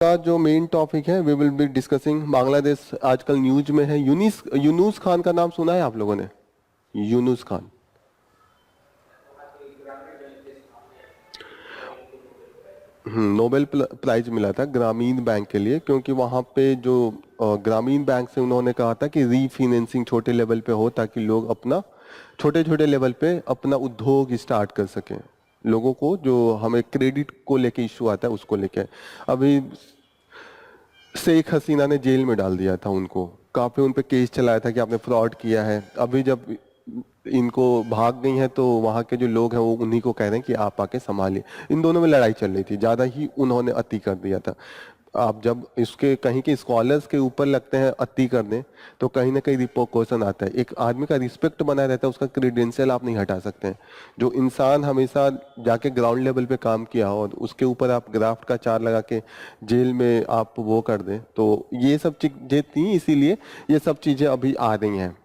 का जो main topic है we will be discussing Bangladesh आजकल न्यूज में है। यूनुस खान का नाम सुना है आप लोगों ने? यूनुस खान नोबेल प्राइज मिला था ग्रामीण बैंक के लिए, क्योंकि वहां पे जो ग्रामीण बैंक से उन्होंने कहा था कि रीफाइनेंसिंग छोटे लेवल पे हो ताकि लोग अपना छोटे छोटे लेवल पे अपना उद्योग स्टार्ट कर सकें। लोगों को जो हमें क्रेडिट को लेके इशू आता है उसको लेके अभी शेख हसीना ने जेल में डाल दिया था उनको, काफी उन पे केस चलाया था कि आपने फ्रॉड किया है। अभी जब इनको भाग गई हैं तो वहां के जो लोग हैं वो उन्हीं को कह रहे हैं कि आप आके संभालिए। इन दोनों में लड़ाई चल रही थी, ज्यादा ही उन्होंने अति कर दिया था। आप जब इसके कहीं के स्कॉलर्स के ऊपर लगते हैं अति करने तो कहीं ना कहीं रिपोर्शन आता है। एक आदमी का रिस्पेक्ट बना रहता है, उसका क्रेडेंशियल आप नहीं हटा सकते हैं। जो इंसान हमेशा जाके ग्राउंड लेवल पे काम किया हो और उसके ऊपर आप ग्राफ्ट का चार लगा के जेल में आप वो कर दें, तो ये सब चीजें थी, इसीलिए ये सब चीजें अभी आ रही हैं।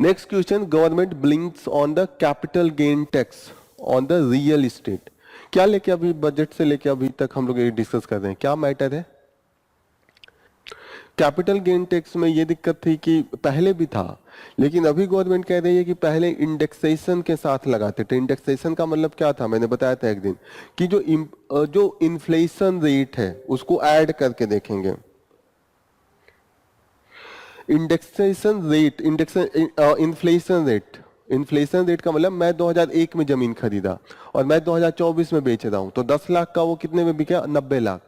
Next question, government blinks on the capital gain tax on the real estate. क्या लेके अभी बजट से लेके अभी तक हम लोग ये डिस्कस कर रहे हैं, क्या मैटर है? कैपिटल गेन टैक्स में ये दिक्कत थी कि पहले भी था, लेकिन अभी गवर्नमेंट कह रही है कि पहले इंडेक्सेशन के साथ लगाते थे। इंडेक्सेशन का मतलब क्या था, मैंने बताया था एक दिन कि जो इन्फ्लेशन रेट है उसको ऐड करके देखेंगे। इंडेक्सेशन रेट, इन्फ्लेशन रेट का मतलब मैं 2001 में जमीन खरीदा और मैं 2024 में बेच रहा हूं, तो 10 लाख का वो कितने में बिका? 90 लाख।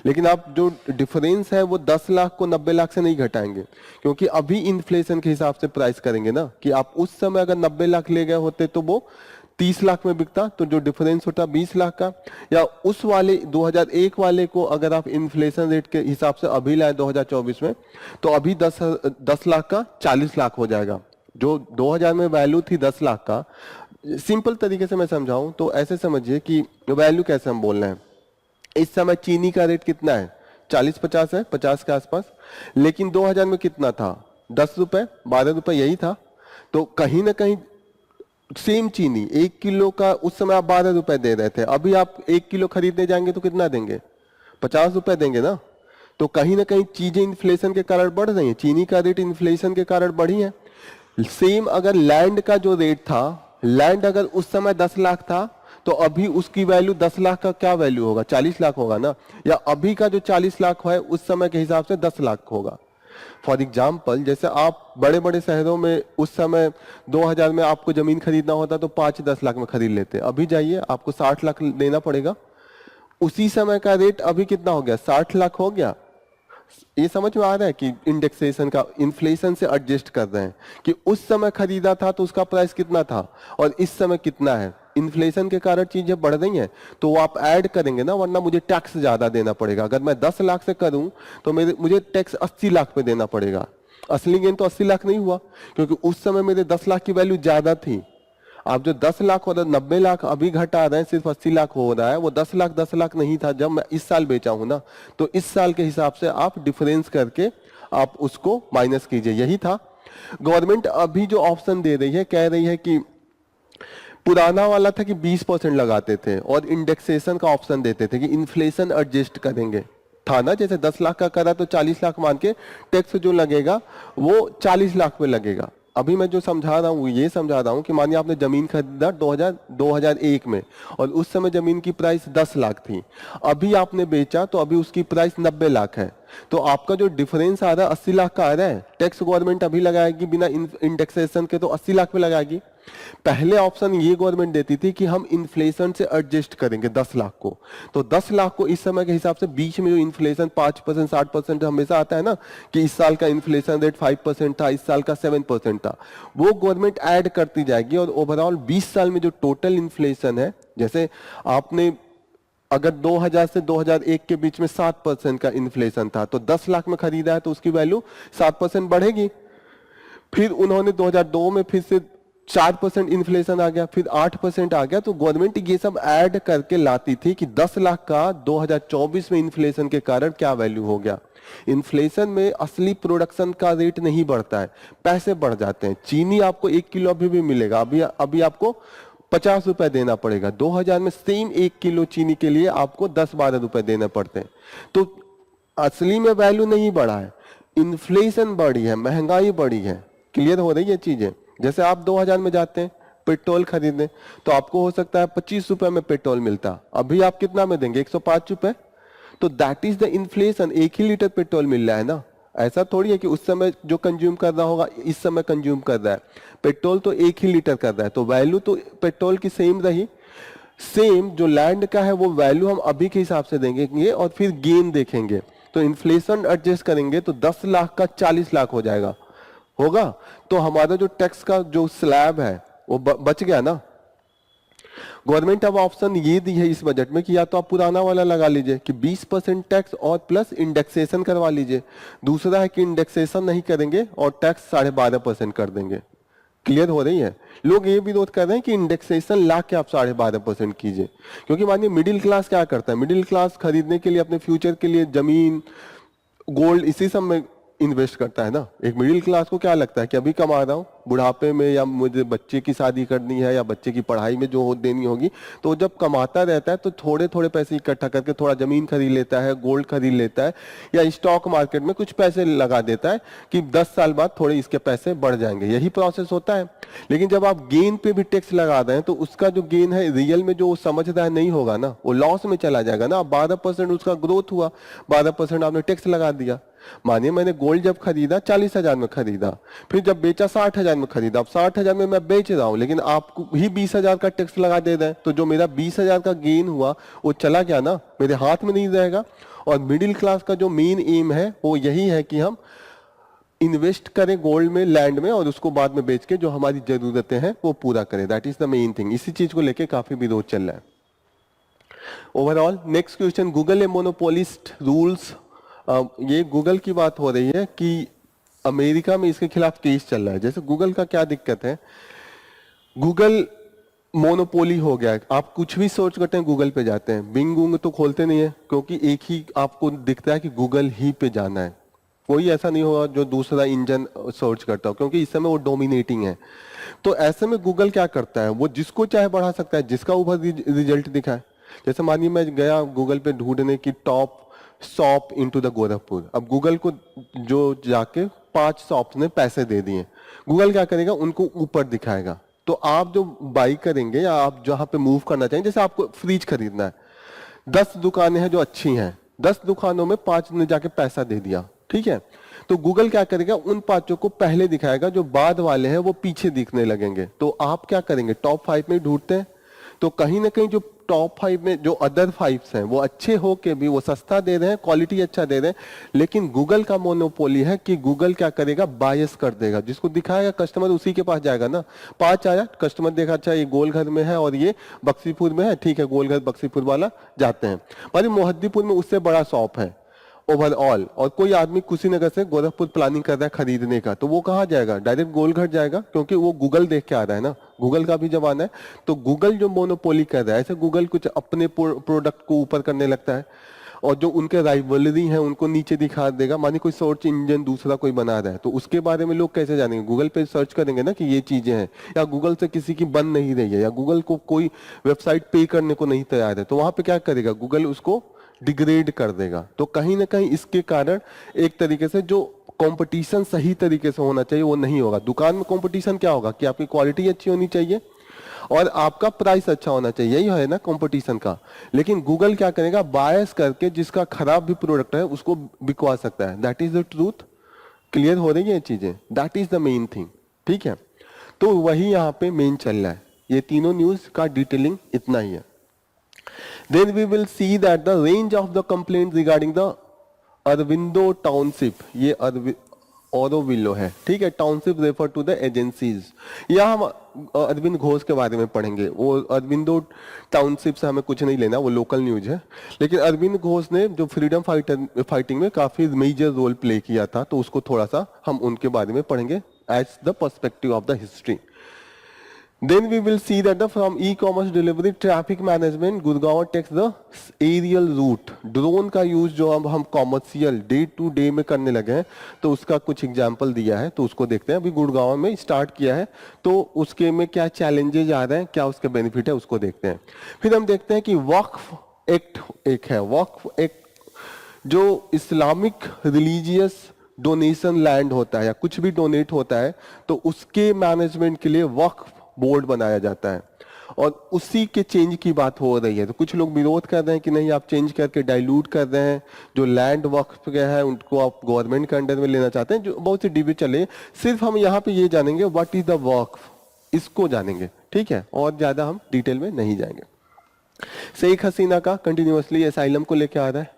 लेकिन आप जो डिफरेंस है वो 10 लाख को 90 लाख से नहीं घटाएंगे, क्योंकि अभी इन्फ्लेशन के हिसाब से प्राइस करेंगे ना, कि आप उस समय अगर 90 लाख ले गए होते तो वो 30 लाख में बिकता, तो जो डिफरेंस होता 20 लाख का। या उस वाले 2001 वाले को अगर आप इन्फ्लेशन रेट के हिसाब से अभी लाए 2024 में, तो अभी 10 लाख का 40 लाख हो जाएगा। जो 2000 में वैल्यू थी 10 लाख का, सिंपल तरीके से मैं समझाऊं तो ऐसे समझिए कि वैल्यू कैसे हम बोल रहे हैं। इस समय चीनी का रेट कितना है? 40-50 है, 50 के आसपास। लेकिन 2000 में कितना था? 10 रुपए, 12 रुपए यही था। तो कहीं ना कहीं सेम चीनी 1 किलो का उस समय आप 12 रुपए दे रहे थे, अभी आप 1 किलो खरीदने जाएंगे तो कितना देंगे? 50 रुपए देंगे ना। तो कहीं ना कहीं चीजें इन्फ्लेशन के कारण बढ़ रही हैं, चीनी का रेट इन्फ्लेशन के कारण बढ़ी है। सेम अगर लैंड का जो रेट था, लैंड अगर उस समय 10 लाख था तो अभी उसकी वैल्यू 10 लाख का क्या वैल्यू होगा? 40 लाख होगा ना। या अभी का जो 40 लाख है उस समय के हिसाब से 10 लाख होगा। फॉर एग्जाम्पल, जैसे आप बड़े बड़े शहरों में उस समय 2000 में आपको जमीन खरीदना होता तो 5-10 लाख में खरीद लेते, अभी जाइए आपको 60 लाख देना पड़ेगा। उसी समय का रेट अभी कितना हो गया? 60 लाख हो गया। ये समझ में आ रहा है कि इंडेक्सेशन का इन्फ्लेशन से एडजस्ट कर रहे हैं कि उस समय खरीदा था तो उसका प्राइस कितना था और इस समय कितना है। इन्फ्लेशन के कारण चीजें बढ़ रही हैं तो वो आप ऐड करेंगे ना, वरना मुझे टैक्स ज्यादा देना पड़ेगा। अगर मैं 10 लाख से करूं तो मुझे टैक्स 80 लाख पे देना पड़ेगा। असली गेन तो 80 लाख नहीं हुआ, क्योंकि उस समय मेरे 10 लाख की वैल्यू ज्यादा थी। आप जो 10 लाख और 90 लाख अभी घटा रहे हैं, सिर्फ 80 लाख हो रहा है। वो 10 लाख नहीं था जब मैं इस साल बेचा हूं ना, तो इस साल के हिसाब से आप डिफरेंस करके आप उसको माइनस कीजिए, यही था। गवर्नमेंट अभी जो ऑप्शन दे रही है, कह रही है कि पुराना वाला था कि 20% लगाते थे और इंडेक्सेशन का ऑप्शन देते थे कि इन्फ्लेशन एडजस्ट करेंगे, था ना। जैसे 10 लाख का करा तो 40 लाख मान के टैक्स जो लगेगा वो 40 लाख पे लगेगा। अभी मैं जो समझा रहा हूँ ये समझा रहा हूँ कि मानिए आपने जमीन खरीदा 2001 में और उस समय जमीन की प्राइस 10 लाख थी, अभी आपने बेचा तो अभी उसकी प्राइस 90 लाख है। तो आपका जो डिफरेंस आ रहा है 80 लाख का आ रहा है। टैक्स गवर्नमेंट अभी लगाएगी बिना इंडेक्सेशन के तो 80 लाख पे लगाएगी। पहले ऑप्शन ये गवर्नमेंट देती थी कि हम इन्फ्लेशन से एडजस्ट करेंगे 10 लाख को। तो 10 लाख को इस समय के हिसाब से बीच में जो इन्फ्लेशन 5% 60% हमेशा आता है ना, कि इस साल का इन्फ्लेशन रेट 5% था, इस साल का 7% था, वो गवर्नमेंट ऐड करती जाएगी। और ओवरऑल 20 साल में जो टोटल इन्फ्लेशन है, जैसे आपने अगर 2000 से 2001 के बीच में 7% का इन्फ्लेशन था तो 10 लाख में खरीदा है तो उसकी वैल्यू 7% बढ़ेगी। फिर उन्होंने 2002 में फिर से 4% इन्फ्लेशन आ गया, फिर 8% आ गया। तो गवर्नमेंट ये सब ऐड करके लाती थी कि 10 लाख का 2024 में इन्फ्लेशन के कारण क्या वैल्यू हो गया। इन्फ्लेशन में असली प्रोडक्शन का रेट नहीं बढ़ता है, पैसे बढ़ जाते हैं। चीनी आपको 1 किलो अभी भी मिलेगा, अभी आपको 50 रुपए देना पड़ेगा। 2000 में सेम 1 किलो चीनी के लिए आपको 10-12 रुपए देने पड़ते हैं। तो असली में वैल्यू नहीं बढ़ा है, इन्फ्लेशन बढ़ी है, महंगाई बढ़ी है। क्लियर हो रही है चीजें? जैसे आप 2000 में जाते हैं पेट्रोल खरीदने, तो आपको हो सकता है 25 रुपए में पेट्रोल मिलता, अभी आप कितना में देंगे? 105 रुपए। तो दैट इज द इन्फ्लेशन। 1 ही लीटर पेट्रोल मिल रहा है ना, ऐसा थोड़ी है कि उस समय जो कंज्यूम कर रहा होगा इस समय कंज्यूम कर रहा है। पेट्रोल तो 1 ही लीटर कर रहा है, तो वैल्यू तो पेट्रोल की सेम रही। सेम जो लैंड का है वो वैल्यू हम अभी के हिसाब से देंगे और फिर गेन देखेंगे। तो इन्फ्लेशन एडजस्ट करेंगे तो 10 लाख का 40 लाख हो जाएगा, होगा। तो हमारा जो टैक्स का जो स्लैब है वो बच गया ना। गवर्नमेंट अब ऑप्शन ये दी है इस बजट में कि या तो आप पुराना वाला लगा लीजिए कि 20% टैक्स और प्लस इंडेक्सेशन करवा लीजिए। दूसरा है कि इंडेक्सेशन नहीं करेंगे और टैक्स 12.5% कर देंगे। क्लियर हो रही है? लोग ये विरोध कर रहे हैं कि इंडेक्सेशन ला के आप 12.5% कीजिए, क्योंकि मानिए मिडिल क्लास क्या करता है, मिडिल क्लास खरीदने के लिए अपने फ्यूचर के लिए जमीन, गोल्ड, इसी सब में इन्वेस्ट करता है ना। एक मिडिल क्लास को क्या लगता है कि अभी कमा रहा हूँ, बुढ़ापे में या मुझे बच्चे की शादी करनी है या बच्चे की पढ़ाई में जो देनी होगी, तो जब कमाता रहता है तो थोड़े थोड़े पैसे इकट्ठा करके थोड़ा जमीन खरीद लेता है, गोल्ड खरीद लेता है, या स्टॉक मार्केट में कुछ पैसे लगा देता है कि 10 साल बाद थोड़े इसके पैसे बढ़ जाएंगे। यही प्रोसेस होता है। लेकिन जब आप गेन पे भी टैक्स लगा रहे हैं तो उसका जो गेन है रियल में जो वो समझता है नहीं होगा ना, वो लॉस में चला जाएगा ना। 12% उसका ग्रोथ हुआ, 12% आपने टैक्स लगा दिया। मानिए मैंने गोल्ड जब खरीदा 40,000 में खरीदा, फिर जब बेचा 60,000 में खरीदा, अब 60,000 में मैं बेच रहा हूं, लेकिन आपको ही 20,000 का टैक्स लगा दे रहे हैं, तो जो मेरा 20,000 का गेन हुआ वो चला गया ना, मेरे हाथ में नहीं रहेगा। और मिडिल क्लास का जो मेन एम है वो यही है कि हम इन्वेस्ट करें गोल्ड में, लैंड में, और उसको बाद में बेच के जो हमारी जरूरतें हैं वो पूरा करें। That is the main thing. इसी चीज को लेके काफी विरोध चल रहा है ओवरऑल। नेक्स्ट क्वेश्चन, गूगल ए मोनोपोलिस्ट रूल्स। ये गूगल की बात हो रही है कि अमेरिका में इसके खिलाफ केस चल रहा है। जैसे गूगल का क्या दिक्कत है, गूगल मोनोपोली हो गया है। आप कुछ भी सर्च करते हैं गूगल पे जाते हैं, बिंग वूंग तो खोलते नहीं है, क्योंकि एक ही आपको दिखता है कि गूगल ही पे जाना है। कोई ऐसा नहीं होगा जो दूसरा इंजन सर्च करता हो, क्योंकि इस समय वो डोमिनेटिंग है। तो ऐसे में गूगल क्या करता है, वो जिसको चाहे बढ़ा सकता है, जिसका ऊपर रिजल्ट दिखा है। जैसे मानिए मैं गया गूगल पे ढूंढने की top shop into the Gorakhpur, अब गूगल को जो जाके 5 शॉप्स ने पैसे दे दिए, गूगल क्या करेगा, उनको ऊपर दिखाएगा। तो आप जो बाई करेंगे या आप जहां पे मूव करना चाहेंगे, जैसे आपको फ्रिज खरीदना है, 10 दुकानें हैं जो अच्छी हैं, 10 दुकानों में 5 ने जाके पैसा दे दिया, ठीक है। तो गूगल क्या करेगा, उन 5 को पहले दिखाएगा, जो बाद वाले हैं वो पीछे दिखने लगेंगे। तो आप क्या करेंगे, टॉप 5 में ढूंढते हैं, तो कहीं ना कहीं जो टॉप 5 में जो अदर 5 हैं वो अच्छे हो के भी वो सस्ता दे रहे हैं, क्वालिटी अच्छा दे रहे हैं। लेकिन गूगल का मोनोपोली है कि गूगल क्या करेगा, बायस कर देगा, जिसको दिखाएगा कस्टमर उसी के पास जाएगा ना। 5 आया, कस्टमर देखा अच्छा ये गोलघर में है और ये बक्सीपुर में है, ठीक है गोलघर बक्सीपुर वाला जाते हैं। मानी मोहद्दीपुर में उससे बड़ा शॉप है ओवरऑल, और कोई आदमी कुशीनगर से गोरखपुर प्लानिंग कर रहा है खरीदने का, तो वो कहाँ जाएगा, डायरेक्ट गोलघर जाएगा, क्योंकि वो गूगल देख के आ रहा है ना। गूगल का भी जमाना है। तो गूगल जो मोनोपोली कर रहा है, ऐसे गूगल कुछ अपने प्रोडक्ट को ऊपर करने लगता है, और जो उनके राइवलरी हैं उनको नीचे दिखा देगा। मानी कोई सर्च इंजन दूसरा कोई बना रहा है, तो उसके बारे में लोग कैसे जानेंगे, गूगल पे सर्च करेंगे ना कि ये चीजें हैं, या गूगल से किसी की बन नहीं रही है, या गूगल को कोई वेबसाइट पे करने को नहीं तैयार है, तो वहां पे क्या करेगा, गूगल उसको डिग्रेड कर देगा। तो कहीं ना कहीं इसके कारण एक तरीके से जो कंपटीशन सही तरीके से होना चाहिए वो नहीं होगा। दुकान में कंपटीशन क्या होगा कि आपकी क्वालिटी अच्छी होनी चाहिए और आपका प्राइस अच्छा होना चाहिए, यही है ना कंपटीशन का। लेकिन गूगल क्या करेगा, बायस करके जिसका खराब भी प्रोडक्ट है उसको बिकवा सकता है। That is the truth. Clear हो रही है चीजें, that is the main thing, ठीक है। तो वही यहाँ पे मेन चल रहा है। ये तीनों न्यूज का डिटेलिंग इतना ही है। Then we will see that the range of the complaints regarding the Aurobindo township, ये Aurobindo है, ठीक है। Township refer to the agencies. यहाँ हम अरविंद घोष के बारे में पढ़ेंगे। वो अरविंदो टाउनशिप से हमें कुछ नहीं लेना, वो लोकल न्यूज है। लेकिन अरविंद घोष ने जो फ्रीडम फाइटिंग में काफी मेजर रोल प्ले किया था, तो उसको थोड़ा सा हम उनके बारे में पढ़ेंगे as the perspective of the history. Then we will see that the from e-commerce delivery traffic management Gurgaon takes the aerial route. Drone का यूज जो अब हम कॉमर्शियल डे टू डे में करने लगे हैं तो उसका कुछ एग्जांपल दिया है, तो उसको देखते हैं। अभी गुड़गांव में स्टार्ट किया है तो उसके में क्या चैलेंजेस आ रहे हैं, क्या उसके बेनिफिट है, उसको देखते हैं। फिर हम देखते हैं कि वक्फ एक्ट एक है। वक्फ एक्ट जो इस्लामिक रिलीजियस डोनेशन लैंड होता है या कुछ भी डोनेट होता है तो उसके मैनेजमेंट के लिए वक्फ बोर्ड बनाया जाता है और उसी के चेंज की बात हो रही है। तो कुछ लोग विरोध कर रहे हैं कि नहीं, आप चेंज करके डाइल्यूट कर रहे हैं, जो लैंड वक्फ का है उनको आप गवर्नमेंट के अंडर में लेना चाहते हैं, जो बहुत सी डिबेट चले। सिर्फ हम यहाँ पे ये जानेंगे व्हाट इज द वक्फ, इसको जानेंगे, ठीक है, और ज्यादा हम डिटेल में नहीं जाएंगे। शेख हसीना का कंटिन्यूअसली असाइलम को लेके आ रहा है,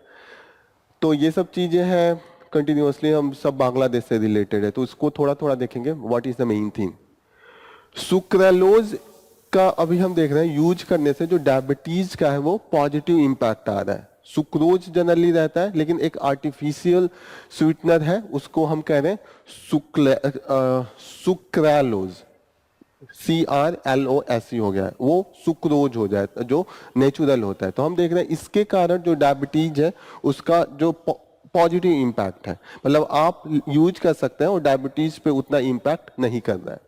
तो ये सब चीजें हैं कंटिन्यूअसली, हम सब बांग्लादेश से रिलेटेड है तो उसको थोड़ा थोड़ा देखेंगे। What is the main thing, sucralose का अभी हम देख रहे हैं यूज करने से जो डायबिटीज का है वो पॉजिटिव इंपैक्ट आ रहा है। सुक्रोज जनरली रहता है लेकिन एक आर्टिफिशियल स्वीटनर है, उसको हम कह रहे हैं सुक्रालोज, CRLOSE हो गया है, वो सुक्रोज हो जाए जो नेचुरल होता है। तो हम देख रहे हैं इसके कारण जो डायबिटीज है उसका जो पॉजिटिव इंपैक्ट है, मतलब आप यूज कर सकते हैं और डायबिटीज पे उतना इंपैक्ट नहीं कर रहा है।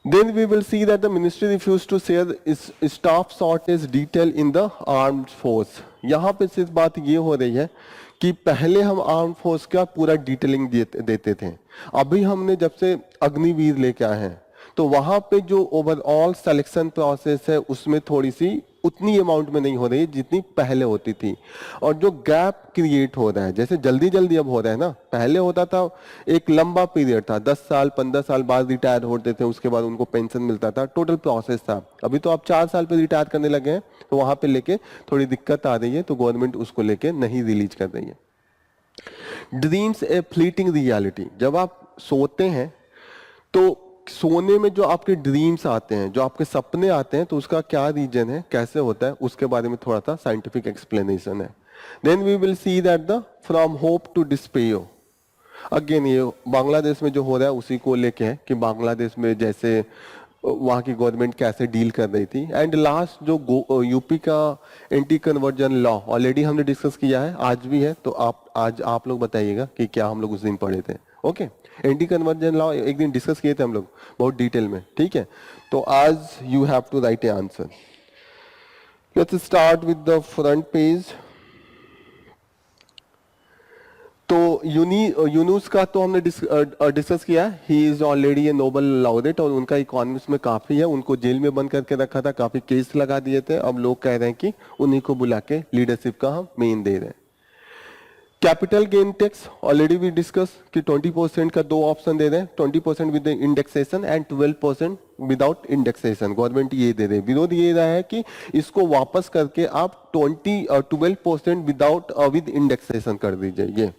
Then we will see that the ministry refused to share its staff shortage detail in the armed force. यहाँ पे सिर्फ बात ये हो रही है कि पहले हम आर्म फोर्स का पूरा डिटेलिंग देते थे, अभी हमने जब से अग्निवीर लेके आए हैं तो वहां पे जो ओवरऑल सिलेक्शन प्रोसेस है उसमें थोड़ी सी उतनी अमाउंट में नहीं हो रही है जितनी पहले होती थी, और जो गैप क्रिएट हो रहा है, जैसे जल्दी जल्दी अब हो रहा है ना, पहले होता था एक लंबा पीरियड था, 10 साल 15 साल बाद रिटायर होते थे, उसके बाद उनको पेंशन मिलता था, टोटल प्रोसेस था। अभी तो आप 4 साल पे रिटायर करने लगे हैं तो वहां पे लेके थोड़ी दिक्कत आ रही है, तो गवर्नमेंट उसको लेके नहीं रिलीज कर रही है। ड्रीम्स ए फ्लीटिंग रियलिटी, जब आप सोते हैं तो सोने में जो आपके ड्रीम्स आते हैं, जो आपके सपने आते हैं, तो उसका क्या रीजन है, कैसे होता है, उसके बारे में थोड़ा सा साइंटिफिक एक्सप्लेनेशन है। Then we will see that the from hope to despair, again ये बांग्लादेश में जो हो रहा है उसी को लेके है कि बांग्लादेश में जैसे वहाँ की गवर्नमेंट कैसे डील कर रही थी। एंड लास्ट जो यूपी का एंटी कन्वर्जन लॉ ऑलरेडी हमने डिस्कस किया है, आज भी है, तो आज आप लोग बताइएगा कि क्या हम लोग उस दिन पढ़े थे। ओके, एंटी कन्वर्जन लॉ एक दिन डिस्कस किए थे हम लोग बहुत डिटेल में, ठीक है। तो आज you have to write a answer. Let's start with the front page. तो यूनुस का तो हमने डिस्कस किया, he is already a Nobel laureate और उनका इकोनॉमिक्स में काफी है, उनको जेल में बंद करके रखा था, काफी केस लगा दिए थे, अब लोग कह रहे हैं कि उन्हीं को बुला के लीडरशिप का हम मेन दे रहे हैं। कैपिटल गेन टैक्स ऑलरेडी भी डिस्कस कि 20% का दो ऑप्शन दे रहे हैं, 20% with indexation and 12% without indexation. Government ये दे रहे, विरोध ये रहा है कि इसको वापस करके आप 12% विदाउट विद इंडेक्सेशन कर दीजिए, ये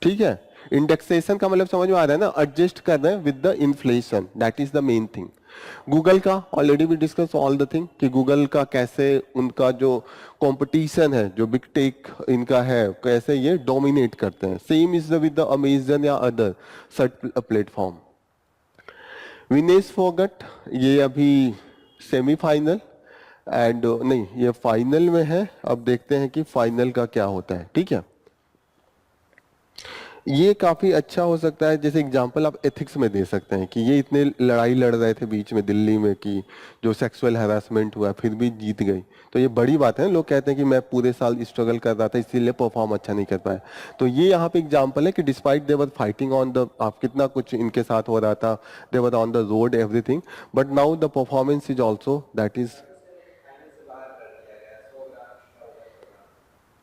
ठीक है। इंडेक्सेशन का मतलब समझ में आ रहा है ना, एडजस्ट कर रहे हैं with the inflation, that is the main thing. Google का ऑलरेडी भी डिस्कस ऑल द थिंग कि गूगल का कैसे उनका जो कंपटीशन है, जो बिग टेक इनका है, कैसे ये डोमिनेट करते हैं। Same is with the Amazon या other search platform. Vinesh Phogat ये अभी सेमीफाइनल एंड नहीं, ये फाइनल में है, अब देखते हैं कि फाइनल का क्या होता है, ठीक है। ये काफी अच्छा हो सकता है, जैसे एग्जांपल आप एथिक्स में दे सकते हैं कि ये इतने लड़ाई लड़ रहे थे बीच में दिल्ली में कि जो सेक्सुअल हैरेसमेंट हुआ फिर भी जीत गई, तो ये बड़ी बात है। लोग कहते हैं कि मैं पूरे साल स्ट्रगल कर रहा था इसीलिए परफॉर्म अच्छा नहीं कर पाया, तो ये यहाँ पे एग्जाम्पल है कि despite they were fighting on the, आप कितना कुछ इनके साथ हो रहा था, they were on the road everything, but now the performance is also that is.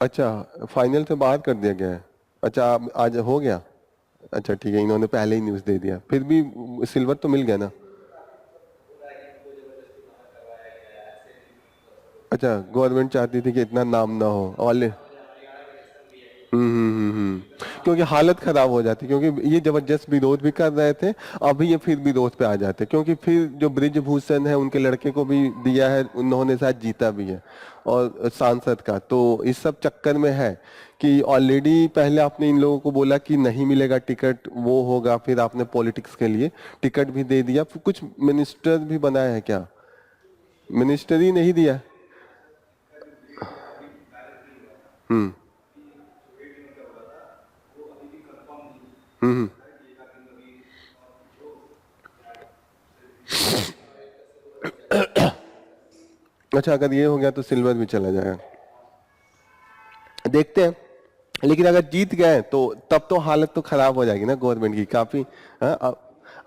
अच्छा, फाइनल से बाहर कर दिया गया है, अच्छा आज हो गया, अच्छा ठीक है, इन्होंने पहले ही न्यूज दे दिया, फिर भी सिल्वर तो मिल गया ना। अच्छा, गवर्नमेंट चाहती थी कि इतना नाम ना हो ऑल। क्योंकि हालत खराब हो जाती, क्योंकि ये जबरदस्त विरोध भी कर रहे थे, अभी ये फिर विरोध पे आ जाते, क्योंकि फिर जो ब्रिजभूषण है उनके लड़के को भी दिया है, उन्होंने शायद जीता भी है और सांसद का, तो इस सब चक्कर में है कि ऑलरेडी पहले आपने इन लोगों को बोला कि नहीं मिलेगा टिकट, वो होगा, फिर आपने पॉलिटिक्स के लिए टिकट भी दे दिया, फिर कुछ मिनिस्टर भी बनाया है क्या? मिनिस्टर ही नहीं दिया। हम्म हम्म। अच्छा, अगर ये हो गया तो सिल्वर भी चला जाएगा, देखते हैं। लेकिन अगर जीत गए तो तब तो हालत तो खराब हो जाएगी ना गवर्नमेंट की काफी। हाँ,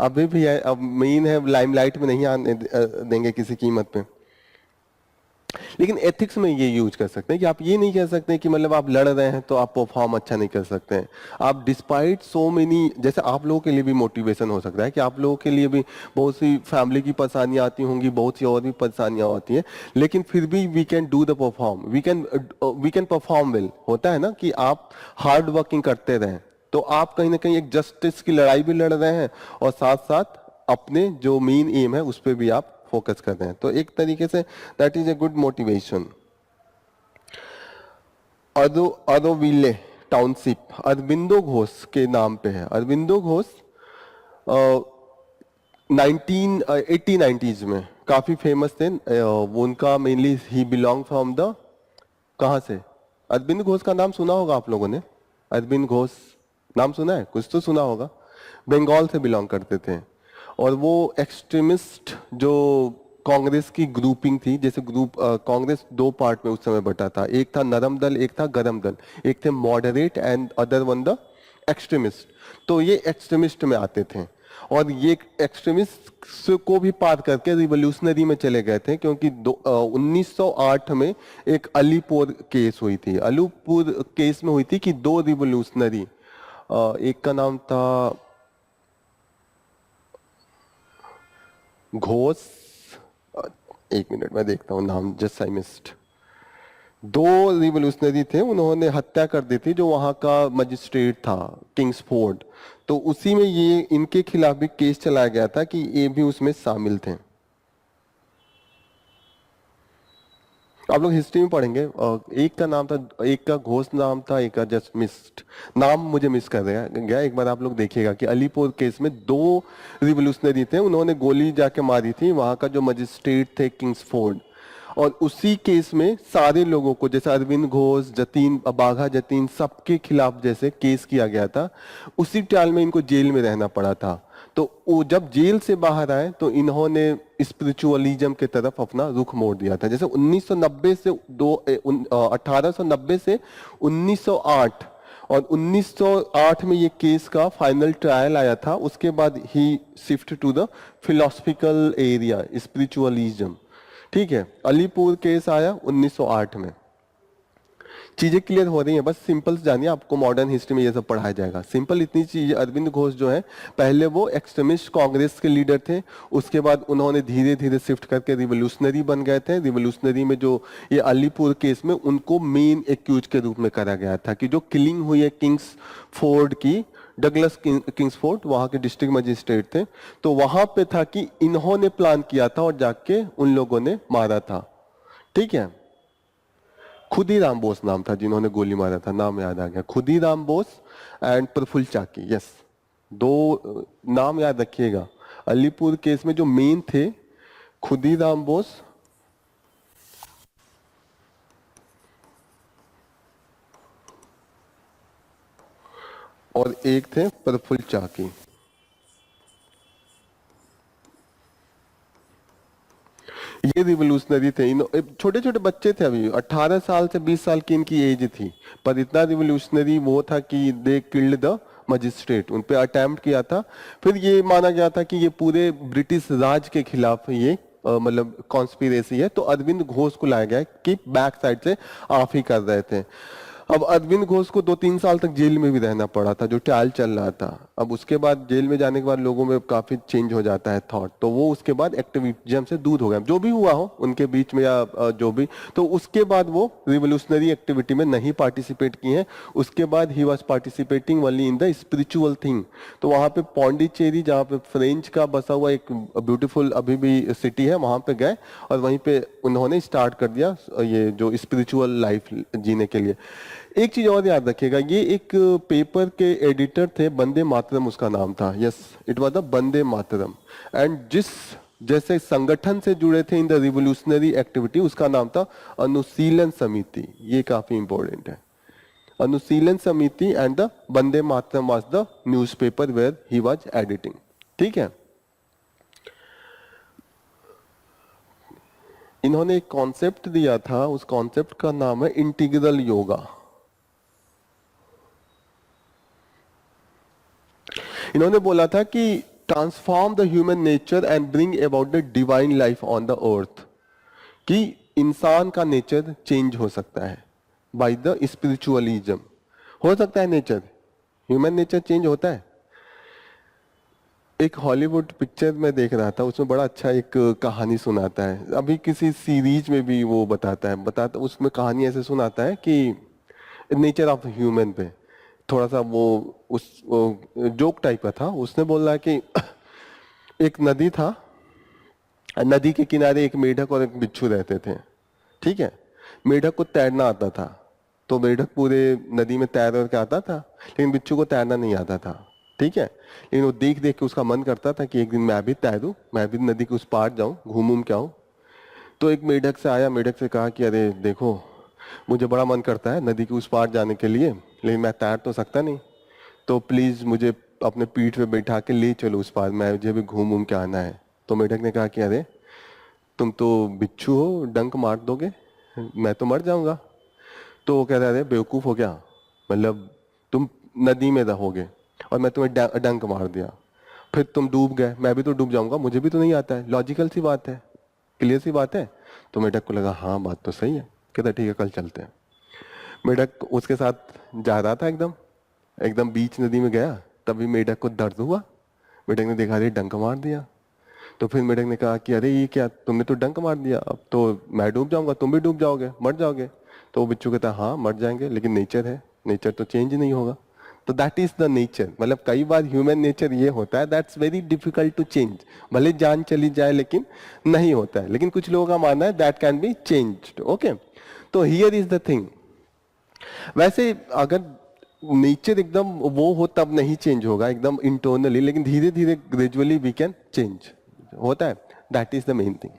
अभी भी है, अब मेन है लाइमलाइट में नहीं आने देंगे किसी कीमत पे। लेकिन एथिक्स में ये यूज कर सकते हैं कि आप ये नहीं कह सकते कि मतलब आप लड़ रहे हैं तो आप परफॉर्म अच्छा नहीं कर सकते हैं। आप डिस्पाइट सो मेनी, जैसे आप लोगों के लिए भी मोटिवेशन हो सकता है कि आप लोगों के लिए भी बहुत सी फैमिली की परेशानियां आती होंगी, बहुत सी और भी परेशानियां आती हैं, लेकिन फिर भी we can do the perform, we can perform well. होता है ना कि आप हार्ड वर्किंग करते रहें, तो आप कहीं ना कहीं एक जस्टिस की लड़ाई भी लड़ रहे हैं और साथ साथ अपने जो मेन एम है उस पर भी आप फोकस कर रहे हैं, तो एक तरीके से that is a good motivation. Auroville township Aurobindo Ghosh के नाम पे है। अरबिंदो घोष 1980-90s में काफी फेमस थे। वो उनका mainly he belong from the, कहाँ से? अरविंद घोष का नाम सुना होगा आप लोगों ने, अरविंद घोष नाम सुना है, कुछ तो सुना होगा। बंगाल से बिलोंग करते थे और वो एक्सट्रीमिस्ट जो कांग्रेस की ग्रुपिंग थी, जैसे ग्रुप कांग्रेस दो पार्ट में उस समय बटा था, एक था नरम दल, एक था गरम दल, एक थे moderate and other one the extremist. तो ये एक्सट्रीमिस्ट में आते थे और ये एक्सट्रीमिस्ट को भी पार करके रिवोल्यूशनरी में चले गए थे, क्योंकि 1908 में एक अलीपुर केस हुई थी। अलीपुर केस में हुई थी कि दो रिवोल्यूशनरी, एक का नाम था घोष, एक मिनट मैं देखता हूँ नाम, जस्ट आई मिस्ड। दो रिवोल्यूशनरी थे, उन्होंने हत्या कर दी थी जो वहां का मजिस्ट्रेट था किंग्सफोर्ड, तो उसी में ये इनके खिलाफ भी केस चलाया गया था कि ये भी उसमें शामिल थे। आप लोग हिस्ट्री में पढ़ेंगे, एक का नाम था, एक का घोष नाम था, एक का जस्ट मिस्ड नाम, मुझे मिस कर गया। एक बार आप लोग देखिएगा कि अलीपुर केस में दो रिवोल्यूशनरी थे, उन्होंने गोली जाके मारी थी वहां का जो मजिस्ट्रेट थे किंग्सफोर्ड, और उसी केस में सारे लोगों को, जैसे अरविंद घोष, जतीन, बाघा जतीन, सबके खिलाफ जैसे केस किया गया था, उसी टाइम में इनको जेल में रहना पड़ा था। तो वो जब जेल से बाहर आए तो इन्होंने स्पिरिचुअलिज्म के तरफ अपना रुख मोड़ दिया था। जैसे 1990 से 1890 से 1908, और 1908 में ये केस का फाइनल ट्रायल आया था, उसके बाद ही shift to the philosophical area, spiritualism. ठीक है, अलीपुर केस आया 1908 में। चीजें क्लियर हो रही हैं, बस सिंपल जानिए, आपको मॉडर्न हिस्ट्री में ये सब पढ़ाया जाएगा। सिंपल इतनी चीज, अरविंद घोष जो है पहले वो एक्सट्रीमिस्ट कांग्रेस के लीडर थे, उसके बाद उन्होंने धीरे धीरे शिफ्ट करके रिवोल्यूशनरी बन गए थे। रिवोल्यूशनरी में जो ये अलीपुर केस में उनको मेन एक्यूज के रूप में करा गया था कि जो किलिंग हुई है किंग्स फोर्ड की, डगलस किंग्सफोर्ड वहां के डिस्ट्रिक्ट मजिस्ट्रेट थे, तो वहां पे था कि इन्होंने प्लान किया था और जाके उन लोगों ने मारा था। ठीक है, खुदीराम बोस नाम था जिन्होंने गोली मारा था, नाम याद आ गया, खुदीराम बोस एंड प्रफुल्ल चाकी। यस, दो नाम याद रखिएगा। अलीपुर केस में जो मेन थे खुदीराम बोस और एक थे प्रफुल्ल चाकी। ये रिवोल्यूशनरी थे, इन छोटे छोटे बच्चे थे, अभी 18 साल से 20 साल की इनकी एज थी, पर इतना रिवोल्यूशनरी वो था कि दे किल्ड द मजिस्ट्रेट, उन पे अटेम्प्ट किया था। फिर ये माना गया था कि ये पूरे ब्रिटिश राज के खिलाफ ये मतलब कॉन्स्पिरेसी है, तो अरविंद घोष को लाया गया कि बैक साइड से आप ही कर रहे थे। अब अरविंद घोष को 2-3 साल तक जेल में भी रहना पड़ा था, जो ट्रायल चल रहा था। अब उसके बाद जेल में जाने के बाद लोगों में काफी चेंज हो जाता है थॉट, तो वो उसके बाद एक्टिविज्म से दूर हो गया, जो भी हुआ हो उनके बीच में या जो भी। तो उसके बाद वो रिवोल्यूशनरी एक्टिविटी में नहीं पार्टिसिपेट किए हैं। उसके बाद he was participating only in the spiritual thing. तो वहां पे पौंडीचेरी, जहाँ पे फ्रेंच का बसा हुआ एक ब्यूटीफुल अभी भी सिटी है, वहां पे गए और वहीं पे उन्होंने स्टार्ट कर दिया ये जो स्पिरिचुअल लाइफ जीने के लिए। एक चीज और याद रखिएगा, ये एक पेपर के एडिटर थे, वंदे मातरम उसका नाम था। Yes, it was the Vande Mataram. And जिस जैसे संगठन से जुड़े थे इन द रिवोल्यूशनरी एक्टिविटी, उसका नाम था अनुशीलन समिति। ये काफी इंपॉर्टेंट है, Anushilan Samiti. And the Vande Mataram was the newspaper where he was editing. ठीक है। इन्होंने एक कॉन्सेप्ट दिया था, उस कॉन्सेप्ट का नाम है इंटीग्रल योगा। इन्होंने बोला था कि transform the human nature and bring about the divine life on the earth, कि इंसान का नेचर चेंज हो सकता है बाय द स्पिरिचुअलिज्म। हो सकता है नेचर, ह्यूमन नेचर चेंज होता है। एक हॉलीवुड पिक्चर में देख रहा था, उसमें बड़ा अच्छा एक कहानी सुनाता है, अभी किसी सीरीज में भी वो बताता उसमें कहानी ऐसे सुनाता है कि नेचर ऑफ ह्यूमन पे थोड़ा सा वो उस जोक टाइप का था। उसने बोला कि एक नदी था, नदी के किनारे एक मेढक और एक बिच्छू रहते थे। ठीक है। मेढक को तैरना आता था, तो मेढक पूरे नदी में तैर के आता था, लेकिन बिच्छू को तैरना नहीं आता था। ठीक है। लेकिन वो देख देख के उसका मन करता था कि एक दिन मैं भी तैरूं, मैं भी नदी के उस पार जाऊं, घूम के आऊं। तो एक मेढक से आया, मेढक से कहा कि अरे देखो, मुझे बड़ा मन करता है नदी के उस पार जाने के लिए, लेकिन मैं तैर तो सकता नहीं, तो प्लीज मुझे अपने पीठ पे बैठा के ले चलो उस पार, मुझे भी घूम के आना है। तो मेढक ने कहा कि अरे तुम तो बिच्छू हो, डंक मार दोगे, मैं तो मर जाऊंगा। तो वो कह रहा है बेवकूफ हो गया, मतलब तुम नदी में रहोगे और मैं तुम्हें डंक मार दिया, फिर तुम डूब गए, मैं भी तो डूब जाऊंगा, मुझे भी तो नहीं आता है। लॉजिकल सी बात है, क्लियर सी बात है। तो मेढक को लगा हाँ बात तो सही है, कहता ठीक है कल चलते हैं। मेढक उसके साथ जा रहा था, एकदम एकदम बीच नदी में गया, तभी मेढक को दर्द हुआ। मेढक ने देखा अरे डंक मार दिया। तो फिर मेढक ने कहा कि अरे ये क्या, तुमने तो डंक मार दिया, अब तो मैं डूब जाऊंगा, तुम भी डूब जाओगे, मर जाओगे। तो वो बिच्छू कहता हाँ मर जाएंगे, लेकिन नेचर है, नेचर तो चेंज नहीं होगा। तो दैट इज द नेचर। मतलब कई बार ह्यूमन नेचर ये होता है, that's very difficult to change. भले जान चली जाए लेकिन नहीं होता है, लेकिन कुछ लोगों का मानना है that can be changed. Okay, तो हियर इज द थिंग। वैसे अगर नेचर एकदम वो हो तब नहीं चेंज होगा एकदम इंटरनली, लेकिन धीरे धीरे ग्रेजुअली वी कैन चेंज होता है। That is the main thing.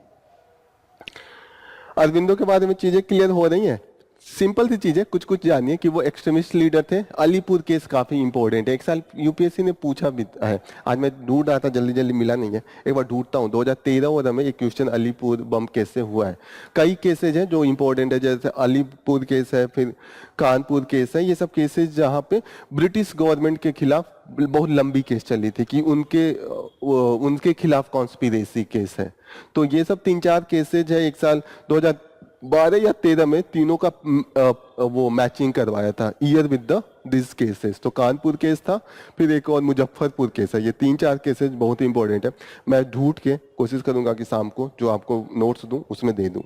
Aurobindo के बारे में चीजें क्लियर हो रही हैं। सिंपल सी चीज है, कुछ कुछ जानिए कि वो एक्सट्रीमिस्ट लीडर थे। अलीपुर केस काफी इंपॉर्टेंट है, एक साल यूपीएससी ने पूछा भी है। आज मैं ढूंढ रहा था, जल्दी जल्दी मिला नहीं है, एक बार ढूंढता हूँ। 2013 में एक क्वेश्चन अलीपुर बम केस से हुआ है। कई केसेज हैं जो इंपॉर्टेंट है, जैसे अलीपुर केस है, फिर कानपुर केस है। ये सब केसेज जहाँ पे ब्रिटिश गवर्नमेंट के खिलाफ बहुत लंबी केस चली थी कि उनके खिलाफ कॉन्स्पिरेसी केस है। तो ये सब 3-4 केसेज है। एक साल 2012 या 13 में तीनों का वो मैचिंग करवाया था year with the this cases. तो कानपुर केस था, फिर एक और मुजफ्फरपुर केस है। ये 3-4 केसेस बहुत इंपॉर्टेंट है। मैं ढूंढ के कोशिश करूंगा कि शाम को जो आपको नोट्स दूं उसमें दे दूं।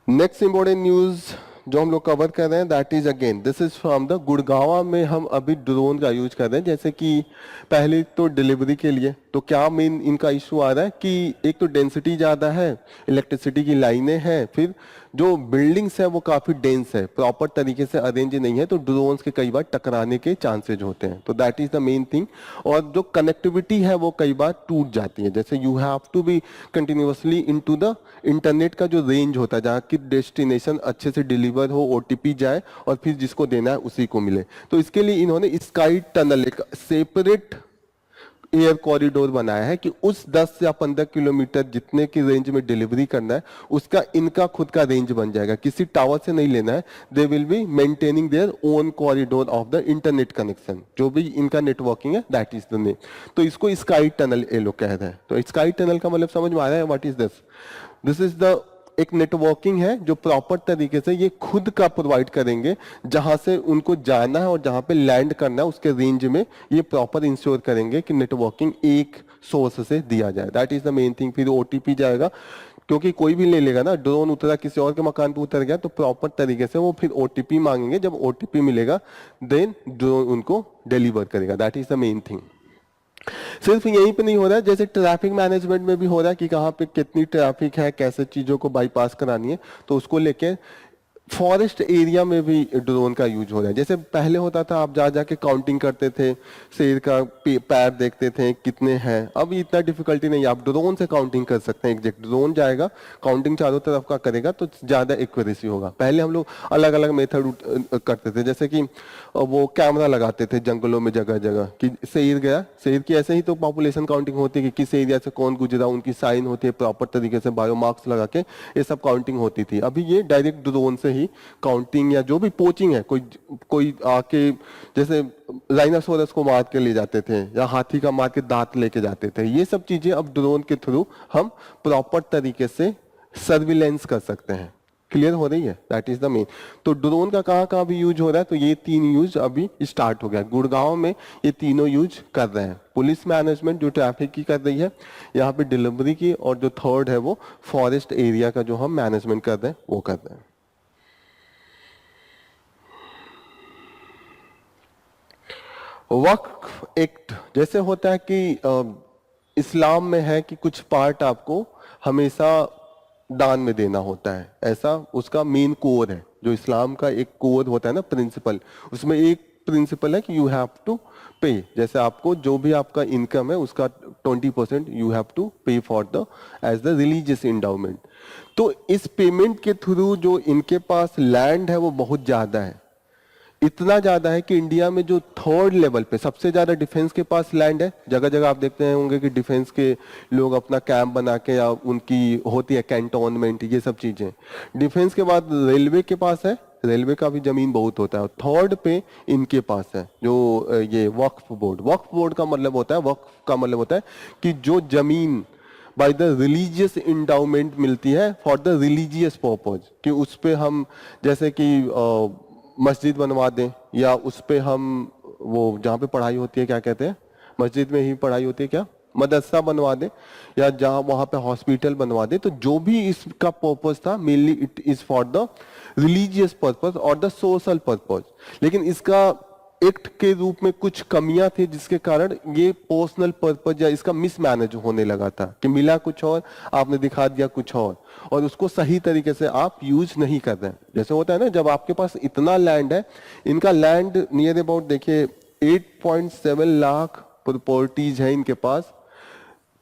नेक्स्ट इंपॉर्टेंट न्यूज जो हम लोग कवर कर रहे हैं, that is again this is from the Gurgaon में हम अभी ड्रोन का यूज कर रहे हैं। जैसे कि पहले तो डिलीवरी के लिए, तो क्या मेन इनका इशू आ रहा है कि एक तो डेंसिटी ज़्यादा है, इलेक्ट्रिसिटी की लाइनें हैं, फिर जो बिल्डिंग्स है वो काफ़ी डेंस है, प्रॉपर तरीके से अरेंज नहीं है, तो ड्रोन्स के कई बार टकराने के चांसेज होते हैं। तो that is the main thing. और जो कनेक्टिविटी है वो कई बार टूट जाती है। जैसे you have to be continuously into the internet का जो रेंज होता है, जहाँ की डेस्टिनेशन अच्छे से डिलीवर हो, ओटीपी जाए और फिर जिसको देना है उसी को मिले। तो इसके लिए इन्होंने स्काई टनल, एक सेपरेट एयर कॉरिडोर बनाया है कि उस 10 या 15 किलोमीटर जितने की रेंज में डिलीवरी करना है उसका इनका खुद का रेंज बन जाएगा, किसी टावर से नहीं लेना है। They will be maintaining their own corridor of the internet connection, जो भी इनका नेटवर्किंग है, दैट इज द नेम। तो इसको स्काई टनल ये लोग कह रहे हैं। तो स्काई टनल का मतलब समझ में आ रहा है, what is this? This is the एक नेटवर्किंग है जो प्रॉपर तरीके से ये खुद का प्रोवाइड करेंगे, जहां से उनको जाना है और जहां पे लैंड करना है उसके रेंज में ये प्रॉपर इंश्योर करेंगे कि नेटवर्किंग एक सोर्स से दिया जाए। That is the main thing. फिर ओटीपी जाएगा, क्योंकि कोई भी ले लेगा ना, ड्रोन उतरा किसी और के मकान पे उतर गया तो प्रॉपर तरीके से वो फिर ओटीपी मांगेंगे, जब ओटीपी मिलेगा देन ड्रोन उनको डिलीवर करेगा। That is the main thing. सिर्फ यहीं पे नहीं हो रहा है, जैसे ट्रैफिक मैनेजमेंट में भी हो रहा है कि कहाँ पे कितनी ट्रैफिक है, कैसे चीजों को बाईपास करानी है, तो उसको लेके फॉरेस्ट एरिया में भी ड्रोन का यूज हो रहा है। जैसे पहले होता था आप जा जाके काउंटिंग करते थे, शेर का पैर देखते थे कितने हैं, अब इतना डिफिकल्टी नहीं, आप ड्रोन से काउंटिंग कर सकते हैं। एग्जैक्ट ड्रोन जाएगा, काउंटिंग चारों तरफ का करेगा तो ज्यादा एक्यूरेसी होगा। पहले हम लोग अलग अलग मेथड करते थे, जैसे कि वो कैमरा लगाते थे जंगलों में जगह जगह कि शेर गया, शेर की ऐसे ही तो पॉपुलेशन काउंटिंग होती है कि किस एरिया से कौन गुजरा, उनकी साइन होती है प्रॉपर तरीके से, बायो मार्क्स लगा के ये सब काउंटिंग होती थी। अभी ये डायरेक्ट ड्रोन से ही काउंटिंग, या जो भी पोचिंग है, कोई आके जैसे राइनासोरस को मार के ले जाते थे या हाथी का मार के दांत लेके जाते थे, ये सब चीजें अब ड्रोन के थ्रू हम प्रॉपर तरीके से सर्विलेंस कर सकते हैं। क्लियर हो रही है? That is the main. तो ड्रोन का कहाँ कहाँ भी यूज हो रहा है, तो ये 3 यूज अभी स्टार्ट हो गया। गुड़गांव में ये तीनों यूज कर रहे हैं। पुलिस मैनेजमेंट जो ट्रैफिक की कर रही है, यहाँ पे डिलीवरी की, और जो थर्ड है वो फॉरेस्ट एरिया का जो हम मैनेजमेंट कर रहे हैं वो कर रहे हैं। वक्फ एक्ट जैसे होता है कि इस्लाम में है कि कुछ पार्ट आपको हमेशा दान में देना होता है, ऐसा उसका मेन कोर है। जो इस्लाम का एक कोर होता है ना, प्रिंसिपल, उसमें एक प्रिंसिपल है कि यू हैव टू पे। जैसे आपको जो भी आपका इनकम है उसका 20% you have to pay for the age the religious endowment. तो इस पेमेंट के थ्रू जो इनके पास लैंड है वो बहुत ज्यादा है, इतना ज्यादा है कि इंडिया में जो थर्ड लेवल पे सबसे ज्यादा डिफेंस के पास लैंड है। जगह जगह आप देखते हैं होंगे कि डिफेंस के लोग अपना कैंप बना के, या उनकी होती है कैंटोनमेंट, ये सब चीजें। डिफेंस के बाद रेलवे के पास है, रेलवे का भी जमीन बहुत होता है। थर्ड पे इनके पास है जो ये वक्फ बोर्ड। वक्फ बोर्ड का मतलब होता है, वक्फ का मतलब होता है कि जो जमीन बाय द रिलीजियस इंडाउमेंट मिलती है फॉर द रिलीजियस पर्पज, कि उस पे हम जैसे कि मस्जिद बनवा दें, या उस पे हम वो जहाँ पे पढ़ाई होती है क्या कहते हैं, मस्जिद में ही पढ़ाई होती है क्या, मदरसा बनवा दें, या जहाँ वहाँ पे हॉस्पिटल बनवा दें। तो जो भी इसका पर्पस था mainly it is for the religious purpose और द सोशल पर्पस। लेकिन इसका एक्ट के रूप में कुछ कमियां थी जिसके कारण ये पर्सनल पर्पस या इसका मिसमैनेज होने लगा था, कि मिला कुछ और आपने दिखा दिया कुछ और उसको सही तरीके से आप यूज नहीं कर रहे हैं। जैसे होता है ना, जब आपके पास इतना लैंड है, इनका लैंड नियर अबाउट देखिए 8.7 लाख प्रॉपर्टीज है इनके पास,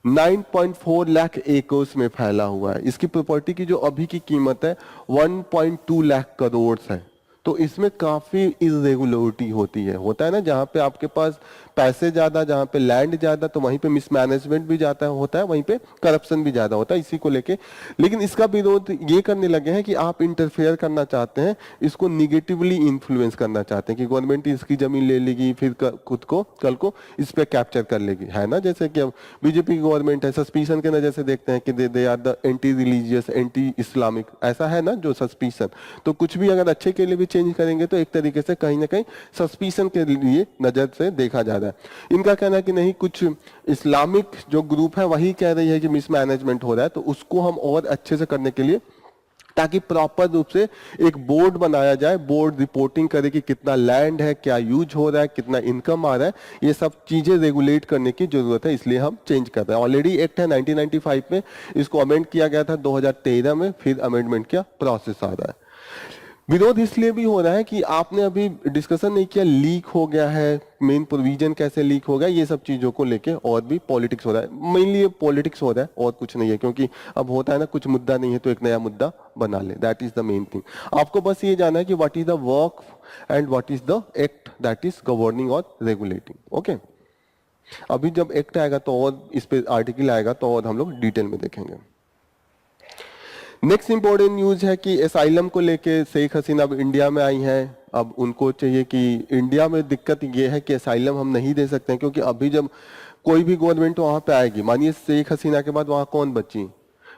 9.4 लाख एकर्स में फैला हुआ है। इसकी प्रॉपर्टी की जो अभी की कीमत है 1.2 लाख करोड़ है। तो इसमें काफी इरेगुलरिटी होती है। होता है ना, जहाँ पे आपके पास पैसे ज्यादा, जहाँ पे लैंड ज्यादा, तो वहीं पे मिसमैनेजमेंट भी ज्यादा होता है, वहीं पे करप्शन भी ज्यादा होता है, इसी को लेके। लेकिन इसका विरोध ये करने लगे हैं कि आप इंटरफेयर करना चाहते हैं, इसको निगेटिवली इन्फ्लुएंस करना चाहते हैं कि गवर्नमेंट इसकी जमीन ले लेगी, फिर खुद को कल को इस पे कैप्चर कर लेगी, है ना। जैसे कि अब बीजेपी की गवर्नमेंट है, सस्पिशन के नजर से देखते हैं कि they are the anti religious, anti Islamic, ऐसा है ना जो सस्पिशन। तो कुछ भी अगर अच्छे के लिए भी चेंज करेंगे तो एक तरीके से कहीं ना कहीं सस्पिशन के लिए नजर से देखा जा रहा है। इनका कहना है कि नहीं, कुछ इस्लामिक जो ग्रुप है वही कह रही है कि मिसमैनेजमेंट हो रहा है, तो उसको हम और अच्छे से करने के लिए, ताकि प्रॉपर रूप से एक बोर्ड बनाया जाए, बोर्ड रिपोर्टिंग करे कि कितना लैंड है, क्या यूज हो रहा है, कितना इनकम आ रहा है, ये सब चीजें रेगुलेट करने की जरूरत है। इसलिए हम चेंज कर रहे हैं। ऑलरेडी एक्ट है 1995 में, इसको अमेंड किया गया था 2013 में, फिर अमेंडमेंट का प्रोसेस आ रहा है। विरोध इसलिए भी हो रहा है कि आपने अभी डिस्कशन नहीं किया, लीक हो गया है, मेन प्रोविजन कैसे लीक हो गया, ये सब चीजों को लेके और भी पॉलिटिक्स हो रहा है। मेनली ये पॉलिटिक्स हो रहा है और कुछ नहीं है, क्योंकि अब होता है ना, कुछ मुद्दा नहीं है तो एक नया मुद्दा बना ले। That is the main thing. आपको बस ये जानना है कि what is the work and what is the act that is governing और रेगुलेटिंग। ओके, अभी जब एक्ट आएगा तो और इस पे आर्टिकल आएगा तो और हम लोग डिटेल में देखेंगे। नेक्स्ट इंपॉर्टेंट न्यूज है कि एसाइलम को लेके शेख हसीना अब इंडिया में आई हैं। अब उनको चाहिए कि इंडिया में दिक्कत ये है कि एसाइलम हम नहीं दे सकते हैं, क्योंकि अभी जब कोई भी गवर्नमेंट वहां पे आएगी, मानिए शेख हसीना के बाद वहां कौन बची,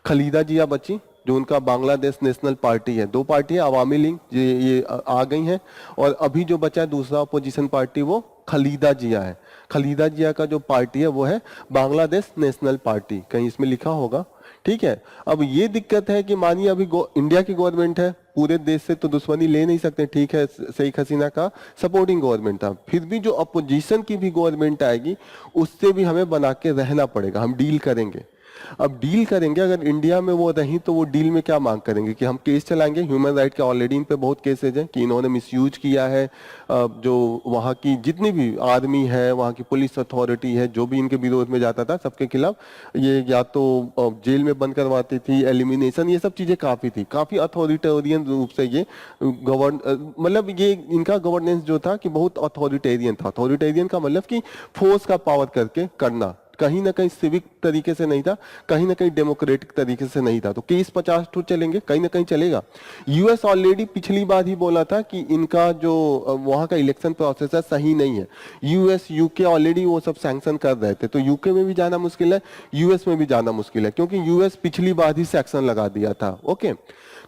खलीदा जिया बची, जो उनका बांग्लादेश नेशनल पार्टी है, दो पार्टी है, अवामी लीग ये आ गई हैं, और अभी जो बचा है दूसरा अपोजिशन पार्टी वो खलीदा जिया है। खलीदा जिया का जो पार्टी है वो है बांग्लादेश नेशनल पार्टी, कहीं इसमें लिखा होगा, ठीक है। अब ये दिक्कत है कि मानिए अभी इंडिया की गवर्नमेंट है, पूरे देश से तो दुश्मनी ले नहीं सकते, ठीक है, शेख हसीना का सपोर्टिंग गवर्नमेंट था, फिर भी जो अपोजिशन की भी गवर्नमेंट आएगी उससे भी हमें बना के रहना पड़ेगा, हम डील करेंगे। अब डील करेंगे, अगर इंडिया में वो रही तो वो डील में क्या मांग करेंगे कि हम केस चलाएंगे ह्यूमन राइट के, ऑलरेडी इन पे बहुत केसेज हैं कि इन्होंने मिसयूज किया है, जो वहाँ की जितनी भी आर्मी है, वहाँ की पुलिस अथॉरिटी है, जो भी इनके विरोध में जाता था सबके खिलाफ ये या तो जेल में बंद करवाती थी, एलिमिनेशन, ये सब चीजें काफी थी, काफी अथॉरिटेरियन रूप से ये मतलब ये इनका गवर्नेंस जो था कि बहुत अथॉरिटेरियन था। अथॉरिटेरियन का मतलब कि फोर्स का पावर करके करना, कहीं ना कहीं सिविक तरीके से नहीं था, कहीं ना कहीं डेमोक्रेटिक तरीके से नहीं था। तो केस 50 तो चलेंगे, कहीं ना कहीं चलेगा। यूएस ऑलरेडी पिछली बार ही बोला था कि इनका जो वहां का इलेक्शन प्रोसेस है सही नहीं है। यूएस यूके ऑलरेडी वो सब सैंक्शन कर रहे थे, तो यूके में भी जाना मुश्किल है, यूएस में भी जाना मुश्किल है, क्योंकि यूएस पिछली बार ही सैंक्शन लगा दिया था। ओके,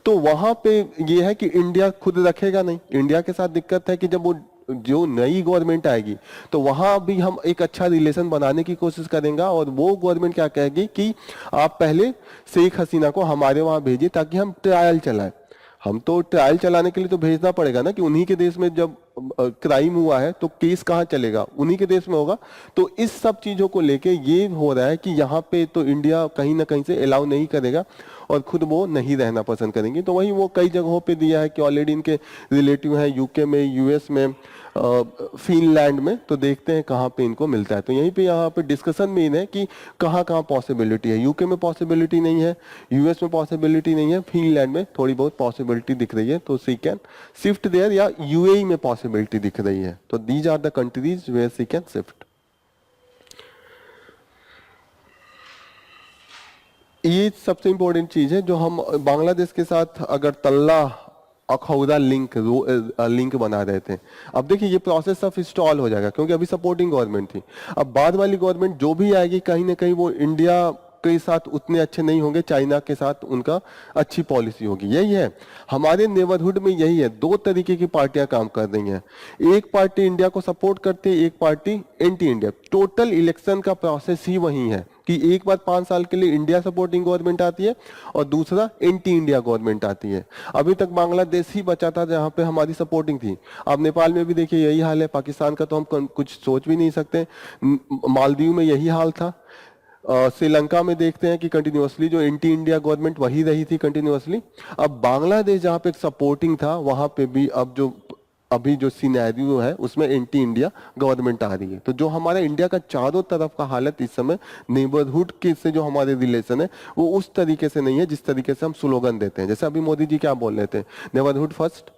तो वहां पे ये है कि इंडिया खुद रखेगा नहीं। इंडिया के साथ दिक्कत है कि जब वो जो नई गवर्नमेंट आएगी तो वहां भी हम एक अच्छा रिलेशन बनाने की कोशिश करेंगे, और वो गवर्नमेंट क्या कहेगी कि आप पहले शेख हसीना को हमारे वहां भेजिए ताकि हम ट्रायल चलाएं। हम तो ट्रायल चलाने के लिए तो भेजना पड़ेगा ना, कि उन्हीं के देश में जब क्राइम हुआ है तो केस कहाँ चलेगा, उन्हीं के देश में होगा। तो इस सब चीजों को लेके ये हो रहा है कि यहाँ पे तो इंडिया कहीं ना कहीं से अलाउ नहीं करेगा और खुद वो नहीं रहना पसंद करेंगे। तो वही वो कई जगहों पे दिया है कि ऑलरेडी इनके रिलेटिव हैं यूके में, यूएस में, फिनलैंड में, तो देखते हैं कहाँ पे इनको मिलता है। तो यहीं पे यहाँ पे डिस्कशन में है कि कहाँ कहाँ पॉसिबिलिटी है। यूके में पॉसिबिलिटी नहीं है, यूएस में पॉसिबिलिटी नहीं है, फिनलैंड में थोड़ी बहुत पॉसिबिलिटी दिख रही है, तो सी कैन शिफ्ट देयर, या यूएई में पॉसिबिलिटी दिख रही है। तो these are the countries where she can shift. ये सबसे इंपॉर्टेंट चीज है जो हम बांग्लादेश के साथ अगर तल्ला अखौरा लिंक बना रहे थे। अब देखिए ये प्रोसेस सब इंस्टॉल हो जाएगा, क्योंकि अभी सपोर्टिंग गवर्नमेंट थी। अब बाद वाली गवर्नमेंट जो भी आएगी कहीं ना कहीं वो इंडिया के साथ उतने अच्छे नहीं होंगे, चाइना के साथ उनका अच्छी पॉलिसी होगी। यही है हमारे नेबरहुड में, यही है, दो तरीके की पार्टियां काम कर रही हैं। एक पार्टी इंडिया को सपोर्ट करती है, एक party anti India. Total election का प्रोसेस ही वही है कि एक बार 5 साल के लिए इंडिया सपोर्टिंग गवर्नमेंट आती है और दूसरा एंटी इंडिया गवर्नमेंट आती है। अभी तक बांग्लादेश ही बचा था जहां पे हमारी सपोर्टिंग थी। अब नेपाल में भी देखिए यही हाल है, पाकिस्तान का तो हम कुछ सोच भी नहीं सकते, मालदीव में यही हाल था, श्रीलंका में देखते हैं कि कंटिन्यूअसली जो एंटी इंडिया गवर्नमेंट वही रही थी कंटिन्यूअसली। अब बांग्लादेश जहां पे सपोर्टिंग था वहां पे भी अब जो अभी जो सिनेरियो है उसमें एंटी इंडिया गवर्नमेंट आ रही है। तो जो हमारा इंडिया का चारों तरफ का हालत इस समय नेबरहुड के से जो हमारे रिलेशन है वो उस तरीके से नहीं है जिस तरीके से हम स्लोगन देते हैं। जैसे अभी मोदी जी क्या बोल रहे थे, नेबरहुड फर्स्ट,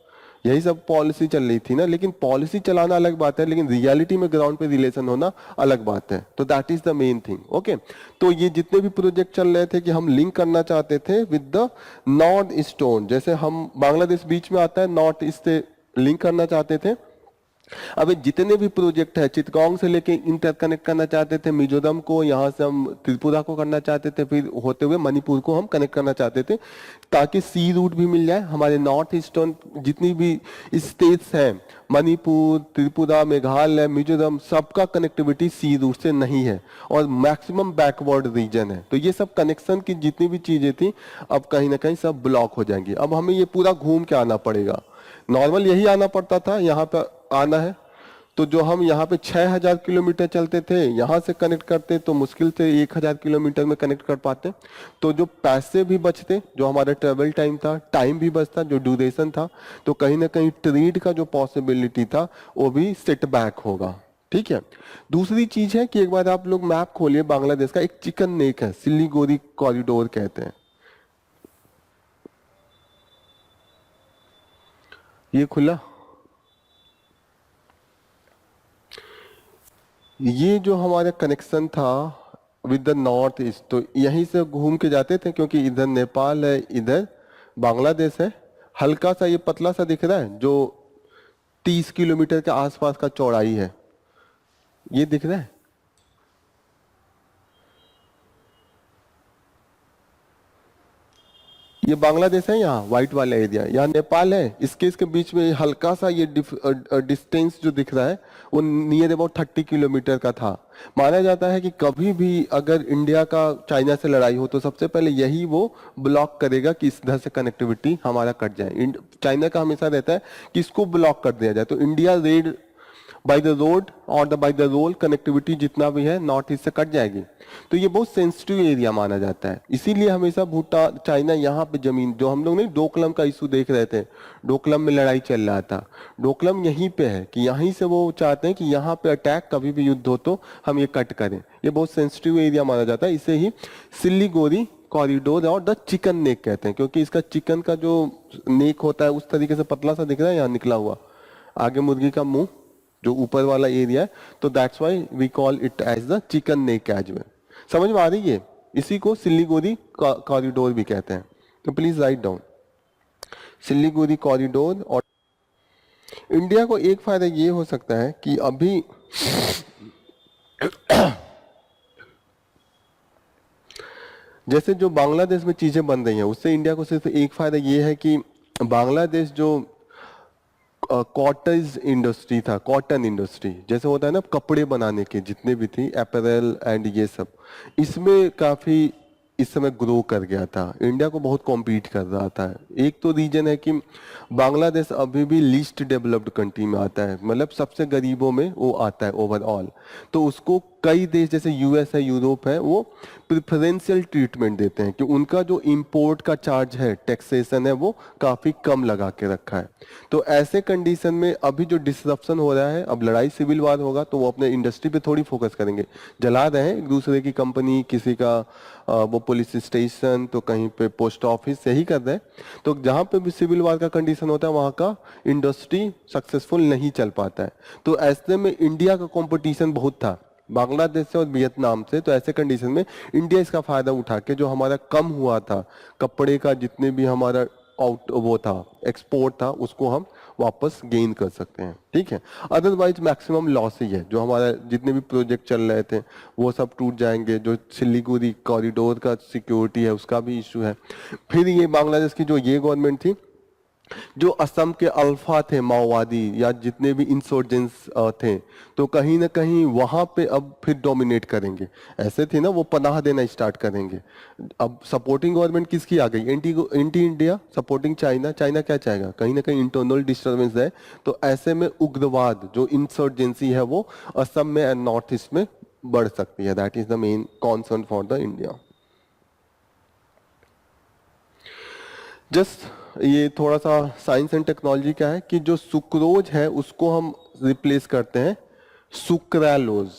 यही सब पॉलिसी चल रही थी ना। लेकिन पॉलिसी चलाना अलग बात है, लेकिन रियलिटी में ग्राउंड पे रिलेशन होना अलग बात है। तो that is the main thing. Okay, तो ये जितने भी प्रोजेक्ट चल रहे थे कि हम लिंक करना चाहते थे विद द नॉर्थ ईस्टर्न, जैसे हम बांग्लादेश बीच में आता है, नॉर्थ ईस्ट से लिंक करना चाहते थे। अब जितने भी प्रोजेक्ट है चिटगांग से लेके इंटरकनेक्ट करना चाहते थे, मिजोरम को, यहाँ से हम त्रिपुरा को करना चाहते थे, फिर होते हुए मणिपुर को हम कनेक्ट करना चाहते थे, ताकि सी रूट भी मिल जाए। हमारे नॉर्थ ईस्टर्न जितनी भी स्टेट्स हैं, मणिपुर, त्रिपुरा, मेघालय, मिजोरम, सबका कनेक्टिविटी सी रूट से नहीं है और मैक्सिमम बैकवर्ड रीजन है। तो ये सब कनेक्शन की जितनी भी चीजें थी अब कहीं ना कहीं सब ब्लॉक हो जाएंगी। अब हमें ये पूरा घूम के आना पड़ेगा। नॉर्मल यही आना पड़ता था, यहाँ पे आना है तो जो हम यहाँ पे 6000 किलोमीटर चलते थे, यहाँ से कनेक्ट करते तो मुश्किल से 1000 किलोमीटर में कनेक्ट कर पाते। तो जो पैसे भी बचते, जो हमारा ट्रेवल टाइम था, टाइम भी बचता, जो ड्यूरेशन था, तो कहीं ना कहीं ट्रेड का जो पॉसिबिलिटी था वो भी सेट बैक होगा। ठीक है। दूसरी चीज है कि एक बार आप लोग मैप खोलिए बांग्लादेश का, एक चिकन नेक है, सिलीगुड़ी कॉरिडोर कहते हैं। ये खुला, ये जो हमारा कनेक्शन था विद द नॉर्थ ईस्ट, तो यहीं से घूम के जाते थे, क्योंकि इधर नेपाल है, इधर बांग्लादेश है। हल्का सा ये पतला सा दिख रहा है जो 30 किलोमीटर के आसपास का चौड़ाई है, ये दिख रहा है। ये बांग्लादेश है, यहाँ व्हाइट वाला एरिया, यहाँ नेपाल है, इसके बीच में हल्का सा ये डिस्टेंस जो दिख रहा है वो नियर अबाउट 30 किलोमीटर का था। माना जाता है कि कभी भी अगर इंडिया का चाइना से लड़ाई हो तो सबसे पहले यही वो ब्लॉक करेगा कि इधर से कनेक्टिविटी हमारा कट जाए। चाइना का हमेशा रहता है कि इसको ब्लॉक कर दिया जाए, तो India red by the road और बाय द रोल कनेक्टिविटी जितना भी है नॉर्थ ईस्ट से कट जाएगी। तो ये बहुत सेंसिटिव एरिया माना जाता है, इसीलिए हमेशा भूटान चाइना यहाँ पे जमीन, जो हम लोग नहीं डोकलम का इशू देख रहे थे, डोकलम में लड़ाई चल रहा था, डोकलम यहीं पे है कि यहीं से वो चाहते हैं कि यहाँ पे अटैक कभी भी युद्ध हो तो हम ये कट करें। ये बहुत सेंसिटिव एरिया माना जाता है, इसे ही सिल्लीगुड़ी कॉरिडोर और द चिकन नेक कहते हैं, क्योंकि इसका चिकन का जो नेक होता है उस तरीके से पतला सा दिख रहा है यहाँ निकला हुआ, आगे मुर्गी का मुंह जो ऊपर वाला एरिया है, तो that's why we call it as the chicken neck as well. समझ में आ रही है? इसी को सिल्लीगुड़ी कॉरिडोर भी कहते हैं, तो please write down Siliguri corridor. और इंडिया को एक फायदा ये हो सकता है कि अभी जैसे जो बांग्लादेश में चीजें बन रही हैं उससे इंडिया को सिर्फ एक फायदा ये है कि बांग्लादेश जो कॉटन इंडस्ट्री था, कॉटन इंडस्ट्री जैसे होता है ना कपड़े बनाने के जितने भी थी अपैरल एंड ये सब, इसमें काफी इस समय ग्रो कर गया था, इंडिया को बहुत कॉम्पीट कर रहा था। एक तो रीजन है कि बांग्लादेश अभी भी लीस्ट डेवलप्ड कंट्री में आता है, मतलब सबसे गरीबों में वो आता है ओवरऑल, तो उसको कई देश जैसे यूएस है, यूरोप है, वो प्रेफरेंशियल ट्रीटमेंट देते हैं कि उनका जो इंपोर्ट का चार्ज है, टैक्सेशन है, वो काफी कम लगा के रखा है। तो ऐसे कंडीशन में अभी जो डिसरप्शन हो रहा है, अब लड़ाई सिविल वार होगा तो वो अपने इंडस्ट्री पे थोड़ी फोकस करेंगे, जला रहे हैं एक दूसरे की कंपनी, किसी का वो पुलिस स्टेशन, तो कहीं पे पोस्ट ऑफिस, यही कर रहे हैं। तो जहां पे भी सिविल वार का कंडीशन होता है वहां का इंडस्ट्री सक्सेसफुल नहीं चल पाता है। तो ऐसे में इंडिया का कंपटीशन बहुत था बांग्लादेश से और वियतनाम से, तो ऐसे कंडीशन में इंडिया इसका फायदा उठा के जो हमारा कम हुआ था कपड़े का, जितने भी हमारा आउट वो था एक्सपोर्ट था, उसको हम वापस गेन कर सकते हैं। ठीक है, अदरवाइज मैक्सिमम लॉस ही है, जो हमारा जितने भी प्रोजेक्ट चल रहे थे वो सब टूट जाएंगे, जो सिल्लीगुड़ी कॉरिडोर का सिक्योरिटी है उसका भी इशू है। फिर ये बांग्लादेश की जो ये गवर्नमेंट थी, जो असम के अल्फा थे माओवादी या जितने भी इंसर्जेंस थे, तो कहीं ना कहीं वहां पे अब फिर डोमिनेट करेंगे, ऐसे थे ना वो पनाह देना स्टार्ट करेंगे। अब सपोर्टिंग गवर्नमेंट किसकी आ गई? Anti India supporting China. China क्या चाहेगा? कहीं ना कहीं इंटरनल डिस्टर्बेंस है, तो ऐसे में उग्रवाद जो इंसर्जेंसी है वो असम में एंड नॉर्थ ईस्ट में बढ़ सकती है। That is the main concern for the India. Just ये थोड़ा सा साइंस एंड टेक्नोलॉजी क्या है कि जो सुक्रोज है उसको हम रिप्लेस करते हैं सुक्रालोज।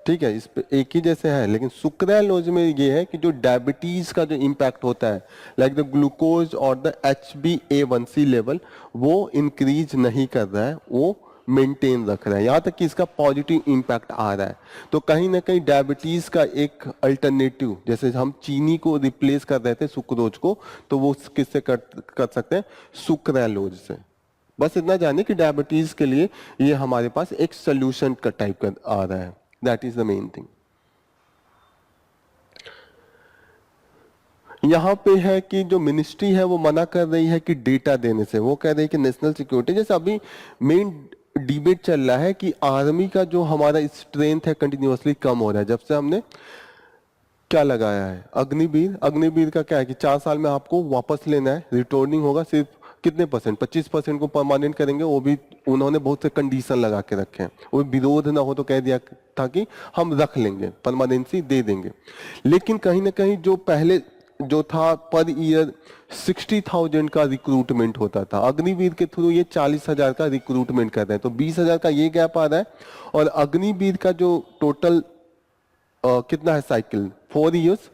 ठीक है, इस पे एक ही जैसे है, लेकिन सुक्रालोज में ये है कि जो डायबिटीज का जो इम्पैक्ट होता है, लाइक द ग्लूकोज और द HbA1c लेवल, वो इंक्रीज नहीं कर रहा है, वो मेंटेन रख रहा है, यहाँ तक कि इसका पॉजिटिव इम्पैक्ट आ रहा है। तो कहीं ना कहीं डायबिटीज का एक अल्टरनेटिव, जैसे हम चीनी को रिप्लेस कर रहे थे सुक्रोज को, तो वो किससे कर सकते हैं? सुक्रालोज से। बस इतना जाने कि डायबिटीज के लिए ये हमारे पास एक सोल्यूशन का टाइप का आ रहा है। That is the main thing. यहाँ पे है कि जो मिनिस्ट्री है वो मना कर रही है कि डेटा देने से, वो कह रही है कि नेशनल सिक्योरिटी, जैसे अभी मेन डिबेट चल रहा है कि आर्मी का जो हमारा स्ट्रेंथ है कंटिन्यूअसली कम हो रहा है। जब से हमने क्या लगाया है अग्निवीर, अग्निवीर का क्या है कि 4 साल में आपको वापस लेना है, रिटर्निंग होगा सिर्फ कितने परसेंट, 25% को परमानेंट करेंगे, वो भी उन्होंने बहुत से कंडीशन लगा के रखे हैं, वो विरोध ना हो तो कह दिया था कि हम रख लेंगे, परमानेंसी दे देंगे। लेकिन कहीं ना कहीं जो पहले जो था पर ईयर 60,000 का रिक्रूटमेंट होता था, अग्निवीर के थ्रू ये 40,000 का रिक्रूटमेंट कर रहे हैं, तो 20,000 का ये गैप आ रहा है। और अग्निवीर का जो टोटल कितना है साइकिल, 4 इयर्स,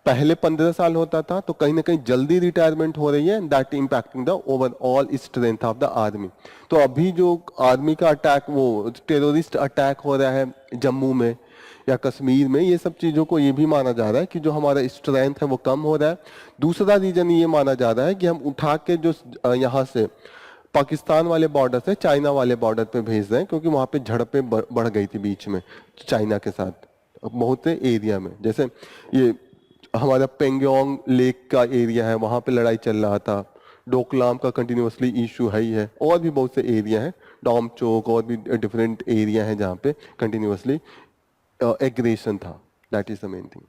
पहले 15 साल होता था, तो कहीं ना कहीं जल्दी रिटायरमेंट हो रही है, that impacting the overall strength of the army. तो अभी जो आर्मी का अटैक, वो टेररिस्ट अटैक हो रहा है जम्मू में या कश्मीर में, ये सब चीजों को ये भी माना जा रहा है कि जो हमारा स्ट्रेंथ है वो कम हो रहा है। दूसरा रीजन ये माना जा रहा है कि हम उठा के जो यहाँ से पाकिस्तान वाले बॉर्डर से चाइना वाले बॉर्डर पे भेज रहे हैं, क्योंकि वहां पे झड़पें बढ़ गई थी बीच में चाइना के साथ बहुत से एरिया में। जैसे ये हमारा पेंगोंग लेक का एरिया है, वहां पे लड़ाई चल रहा था। डोकलाम का कंटिन्यूसली इशू है ही है, और भी बहुत से एरिया है, डोमचोक और भी डिफरेंट एरिया है जहाँ पे कंटिन्यूसली एग्रेशन था। That is the main thing.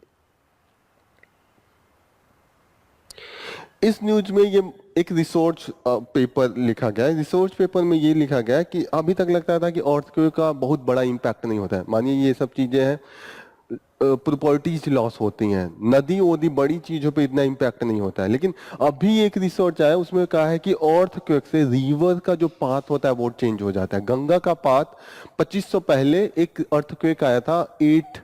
इस न्यूज में ये एक रिसर्च पेपर लिखा गया है। रिसर्च पेपर में ये लिखा गया है कि अभी तक लगता था कि अर्थक्वेक का बहुत बड़ा इम्पैक्ट नहीं होता है। मानिए ये सब चीजें हैं, प्रॉपर्टीज लॉस होती हैं, नदी वदी बड़ी चीजों पे इतना इम्पैक्ट नहीं होता है। लेकिन अभी एक रिसर्च आया, उसमें कहा है कि अर्थक्वेक से रिवर का जो पाथ होता है वो चेंज हो जाता है। गंगा का पाथ 2500 पहले एक अर्थक्वेक आया था 8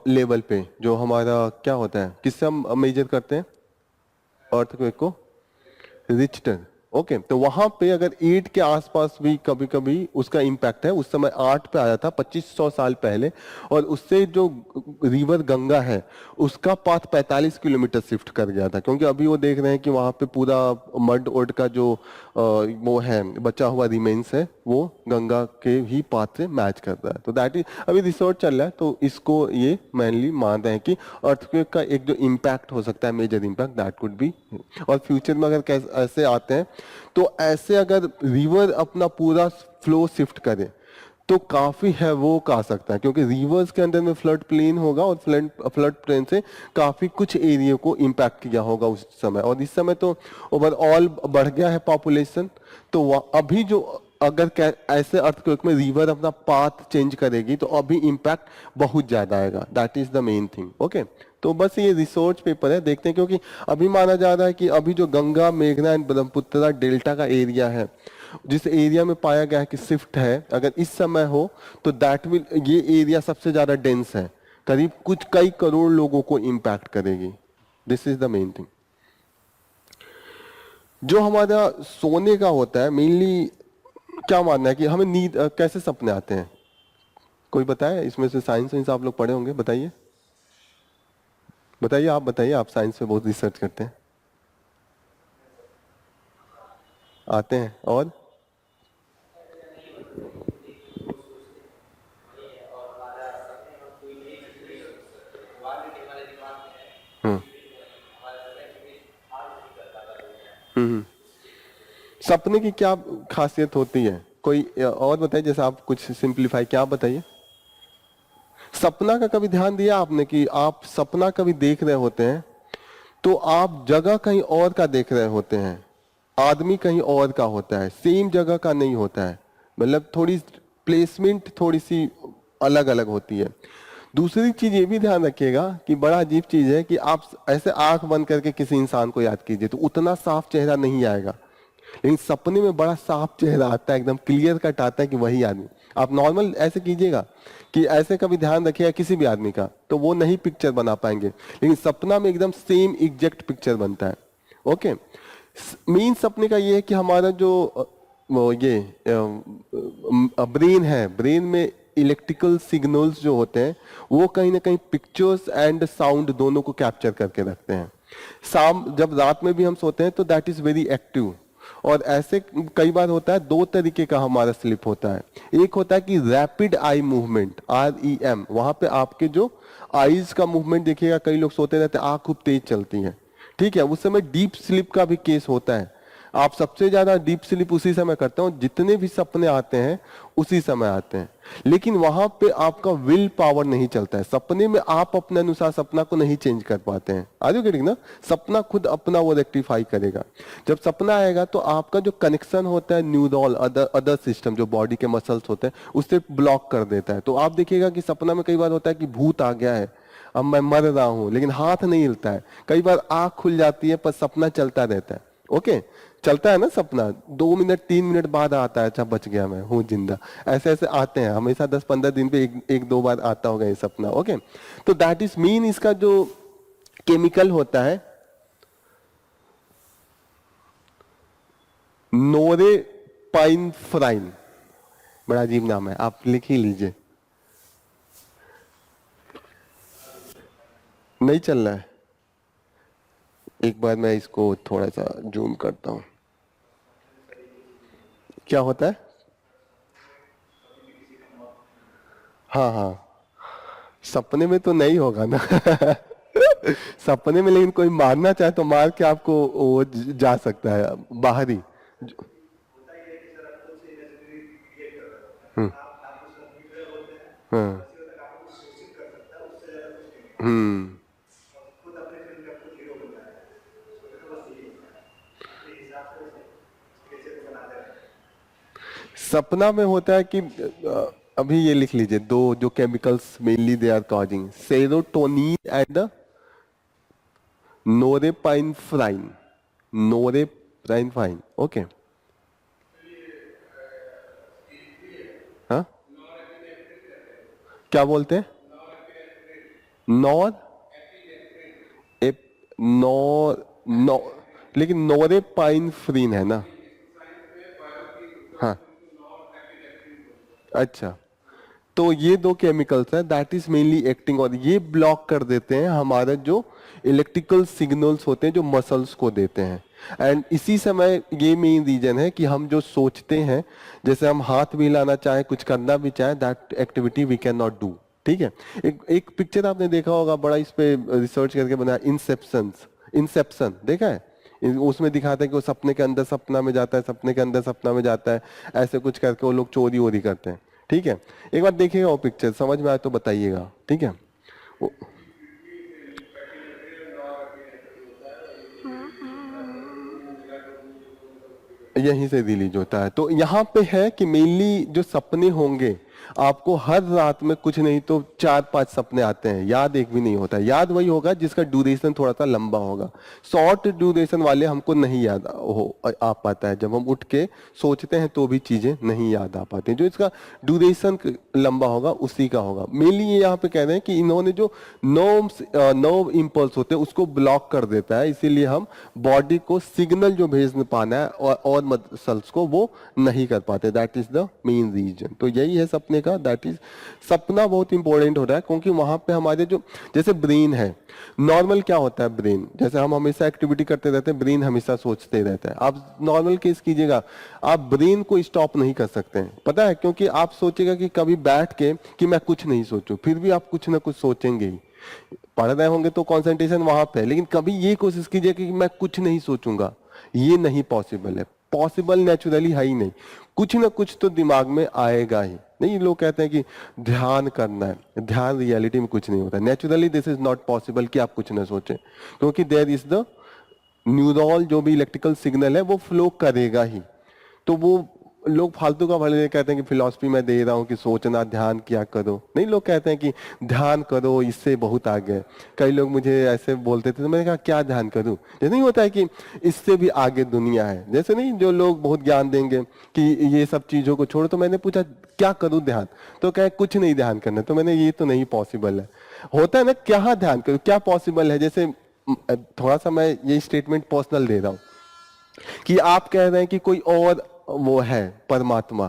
लेवल पे, जो हमारा क्या होता है, किससे हम मेजर करते हैं अर्थक्वेक को, रिक्टर। ओके, तो वहां पे अगर 8 के आसपास भी कभी कभी उसका इम्पैक्ट है। उस समय 8 पे आया था 2500 साल पहले, और उससे जो रिवर गंगा है उसका पाथ 45 किलोमीटर शिफ्ट कर गया था, क्योंकि अभी वो देख रहे हैं कि वहां पे पूरा मड ओड का जो वो है बचा हुआ रिमेन्स है वो गंगा के ही पाथ से मैच कर रहा है। तो दैट इज अभी रिसर्च चल रहा है, तो इसको ये मेनली मान रहे हैं कि अर्थक्वेक का एक जो इम्पैक्ट हो सकता है, major impact, that could be. और फ्यूचर में अगर ऐसे आते हैं तो ऐसे अगर रिवर अपना पूरा फ्लो शिफ्ट करे तो काफी है वो आ सकता है, क्योंकि रिवर्स के अंदर में फ्लड प्लेन होगा और फ्लड प्लेन से काफी कुछ एरिया को इम्पैक्ट किया होगा उस समय। और इस समय तो ओवरऑल बढ़ गया है पॉपुलेशन, तो अभी जो अगर ऐसे अर्थक्वेक में रिवर अपना पाथ चेंज करेगी तो अभी इम्पैक्ट बहुत ज्यादा आएगा। That is the main thing. Okay, तो बस ये रिसर्च पेपर है, देखते हैं। क्योंकि अभी माना जा रहा है कि अभी जो गंगा मेघना एंड ब्रह्मपुत्रा डेल्टा का एरिया है, जिस एरिया में पाया गया है कि शिफ्ट है, अगर इस समय हो तो दैट विल, ये एरिया सबसे ज्यादा डेंस है, करीब कुछ कई करोड़ लोगों को इम्पैक्ट करेगी। This is the main thing. जो हमारा सोने का होता है, मेनली क्या मानना है कि हमें नींद कैसे सपने आते हैं, कोई बताए? इसमें से साइंस आप लोग पढ़े होंगे, बताइए बताइए, आप बताइए, आप साइंस में बहुत रिसर्च करते हैं। आते हैं और हम्म हम्म। सपने की क्या खासियत होती है, कोई और बताइए, जैसे आप कुछ सिंपलीफाई, क्या बताइए। सपना का कभी ध्यान दिया आपने कि आप सपना कभी देख रहे होते हैं तो आप जगह कहीं और का देख रहे होते हैं, आदमी कहीं और का होता है, सेम जगह का नहीं होता है, मतलब थोड़ी प्लेसमेंट थोड़ी सी अलग अलग होती है। दूसरी चीज ये भी ध्यान रखिएगा कि बड़ा अजीब चीज है कि आप ऐसे आंख बंद करके किसी इंसान को याद कीजिए तो उतना साफ चेहरा नहीं आएगा, लेकिन सपने में बड़ा साफ चेहरा आता है, एकदम क्लियर कट आता है कि वही आदमी। आप नॉर्मल ऐसे कीजिएगा कि ऐसे कभी ध्यान रखिएगा किसी भी आदमी का, तो वो नहीं पिक्चर बना पाएंगे, लेकिन सपना में एकदम सेम एग्जैक्ट पिक्चर बनता है। ओके, मेन सपने का ये है कि हमारा जो वो ये ब्रेन है, ब्रेन में इलेक्ट्रिकल सिग्नल्स जो होते हैं वो कहीं ना कहीं पिक्चर्स एंड साउंड दोनों को कैप्चर करके रखते हैं। शाम जब रात में भी हम सोते हैं तो दैट इज वेरी एक्टिव। और ऐसे कई बार होता है, दो तरीके का हमारा स्लिप होता है। एक होता है कि रैपिड आई मूवमेंट, REM, वहां पे आपके जो आईज का मूवमेंट देखिएगा, कई लोग सोते रहते हैं, आंख खूब तेज चलती है, ठीक है, उस समय डीप स्लीप का भी केस होता है। आप सबसे ज्यादा डीप स्लीप उसी समय करते हो, जितने भी सपने आते हैं उसी समय आते हैं, लेकिन वहां पे आपका विल पावर नहीं चलता है। सपने में आप अपने अनुसार सपना को नहीं चेंज कर पाते हैं, आगे करेंगे ना, सपना खुद अपना वो रेक्टिफाई करेगा। जब सपना आएगा तो आपका जो कनेक्शन होता है न्यूरॉन अदर सिस्टम जो बॉडी के मसल्स होते हैं उससे ब्लॉक कर देता है। तो आप देखिएगा कि सपना में कई बार होता है कि भूत आ गया है, अब मैं मर रहा हूं, लेकिन हाथ नहीं हिलता है, कई बार आंख खुल जाती है पर सपना चलता रहता है। ओके, चलता है ना सपना, 2 मिनट 3 मिनट बाद आता है, अच्छा बच गया, मैं हूं जिंदा, ऐसे ऐसे आते हैं हमेशा, 10-15 दिन पे एक दो बार आता होगा ये सपना। ओके, तो दैट इज मीन, इसका जो केमिकल होता है नोरेपाइनफ्राइन, बड़ा अजीब नाम है, आप लिख ही लीजिए। नहीं चल रहा है, एक बार मैं इसको थोड़ा सा जूम करता हूं, क्या होता है। हाँ हाँ, सपने में तो नहीं होगा ना सपने में, लेकिन कोई मारना चाहे तो मार के आपको वो जा सकता है बाहरी। हम्म। हाँ। हम्म। सपना में होता है कि अभी ये लिख लीजिए, दो जो chemicals mainly they are causing serotonin and norepinephrine. Norepinephrine, okay. हाँ, क्या बोलते हैं? नॉर एप नॉर नौ, लेकिन नोरेपाइनफ्रीन है ना? हाँ, अच्छा। तो ये दो केमिकल्स हैं दैट इज मेनली एक्टिंग, और ये ब्लॉक कर देते हैं हमारे जो इलेक्ट्रिकल सिग्नल्स होते हैं जो मसल्स को देते हैं। एंड इसी समय ये मेन रीजन है कि हम जो सोचते हैं, जैसे हम हाथ भी हिलाना चाहें, कुछ करना भी चाहें, that activity we can not do. ठीक है। एक पिक्चर आपने देखा होगा, बड़ा इस पे रिसर्च करके बनाया, इंसेप्शन। इंसेप्शन देखा है? उसमें दिखाता है कि वो सपने के अंदर सपना में जाता है, सपने के अंदर सपना में जाता है, ऐसे कुछ करके वो लोग चोरी वोरी करते हैं। ठीक है। एक बार देखिएगा वो पिक्चर, समझ में आए तो बताइएगा। ठीक है। वो- यहीं से रिलीज होता है। तो यहाँ पे है कि मेनली जो सपने होंगे, आपको हर रात में कुछ नहीं तो 4-5 सपने आते हैं, याद एक भी नहीं होता है। याद वही होगा जिसका ड्यूरेशन थोड़ा सा लंबा होगा। शॉर्ट ड्यूरेशन वाले हमको नहीं याद आ पाता है, जब हम उठ के सोचते हैं तो भी चीजें नहीं याद आ पाती हैं। जो इसका ड्यूरेशन लंबा होगा उसी का होगा। मेनली ये यहाँ पे कह रहे हैं कि इन्होंने जो नर्व इम्पल्स होते हैं उसको ब्लॉक कर देता है, इसीलिए हम बॉडी को सिग्नल जो भेज पाना है और मसल्स को वो नहीं कर पाते। That is the main reason. तो यही है सपने का, दैट इज सपना बहुत इंपॉर्टेंट होता है, क्योंकि वहां पे हमारे जो जैसे ब्रेन है, नॉर्मल क्या होता है ब्रेन, जैसे हम हमेशा एक्टिविटी करते रहते हैं, ब्रेन हमेशा सोचते रहता है। आप नॉर्मल केस कीजिएगा, आप ब्रेन को स्टॉप नहीं कर सकते हैं, पता है? क्योंकि आप सोचेगा कि कभी बैठ के कि मैं कुछ नहीं सोचूं, फिर भी आप कुछ ना कुछ सोचेंगे ही। पढ़ रहे होंगे तो कंसंट्रेशन वहां पे है, लेकिन कभी ये कोशिश कीजिए कि मैं कुछ नहीं सोचूंगा, ये नहीं पॉसिबल है। पॉसिबल नेचुरली है ही नहीं, कुछ ना कुछ तो दिमाग में आएगा ही नहीं। लोग कहते हैं कि ध्यान करना है, ध्यान रियलिटी में कुछ नहीं होता। Naturally this is not possible कि आप कुछ ना सोचें, क्योंकि देयर इज द न्यूरॉन, जो भी इलेक्ट्रिकल सिग्नल है वो फ्लो करेगा ही। तो वो लोग फालतू का भले कहते हैं कि फिलॉसफी में दे रहा हूँ कि सोचना ध्यान क्या करो, नहीं, लोग कहते हैं कि ध्यान करो, इससे बहुत आगे। कई लोग मुझे ऐसे बोलते थे, तो मैंने कहा क्या ध्यान करूं? जैसे नहीं होता है कि इससे भी आगे दुनिया है, जैसे नहीं, जो लोग बहुत ज्ञान देंगे कि ये सब चीजों को छोड़ो। तो मैंने पूछा क्या करूं ध्यान? तो कहे कुछ नहीं ध्यान करना। तो मैंने, ये तो नहीं पॉसिबल है। होता है ना, क्या ध्यान करूं, क्या पॉसिबल है? जैसे थोड़ा सा मैं ये स्टेटमेंट पर्सनल दे रहा हूं कि आप कह रहे हैं कि कोई और वो है परमात्मा,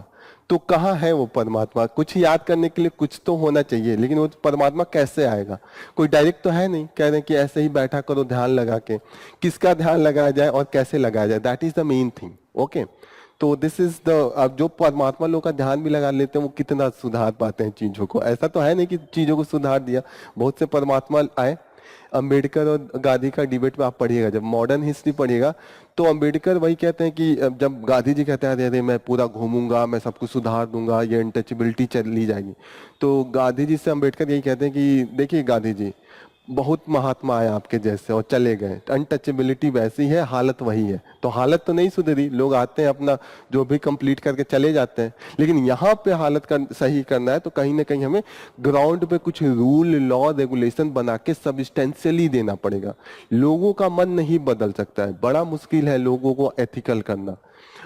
तो कहाँ है वो परमात्मा? कुछ याद करने के लिए कुछ तो होना चाहिए, लेकिन वो परमात्मा कैसे आएगा? कोई डायरेक्ट तो है नहीं। कह रहे हैं कि ऐसे ही बैठा करो ध्यान लगा के, किसका ध्यान लगाया जाए और कैसे लगाया जाए, that is the main thing. Okay. तो दिस इज द, अब जो परमात्मा लोग का ध्यान भी लगा लेते हैं, वो कितना सुधार पाते हैं चीजों को। ऐसा तो है नहीं कि चीजों को सुधार दिया, बहुत से परमात्मा आए। अंबेडकर और गांधी का डिबेट में आप पढ़िएगा, जब मॉडर्न हिस्ट्री पढ़िएगा, तो अंबेडकर वही कहते हैं कि जब गांधी जी कहते हैं अरे अरे मैं पूरा घूमूंगा, मैं सब कुछ सुधार दूंगा, ये अनटचेबिलिटी चली जाएगी, तो गांधी जी से अंबेडकर यही कहते हैं कि देखिए गांधी जी, बहुत महात्मा आए आपके जैसे और चले गए, अनटचेबिलिटी वैसी है, हालत वही है। तो हालत तो नहीं सुधरी, लोग आते हैं अपना जो भी कंप्लीट करके चले जाते हैं, लेकिन यहाँ पे हालत सही करना है तो कहीं ना कहीं हमें ग्राउंड पे कुछ रूल लॉ रेगुलेशन बना के सब्सटेंशियली देना पड़ेगा। लोगों का मन नहीं बदल सकता है, बड़ा मुश्किल है लोगों को एथिकल करना।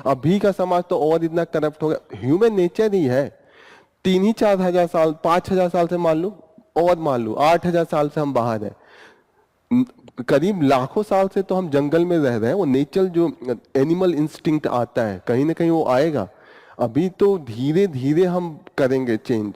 अभी का समाज तो और इतना करप्ट हो गया, ह्यूमन नेचर ही है। 3 ही 4 हजार साल, 5 हजार साल से मान लो, और मान लो 8 हजार साल से हम बाहर हैं, करीब लाखों साल से तो हम जंगल में रह रहे हैं। वो नेचर जो एनिमल इंस्टिंक्ट आता है, कहीं ना कहीं वो आएगा। अभी तो धीरे धीरे हम करेंगे चेंज।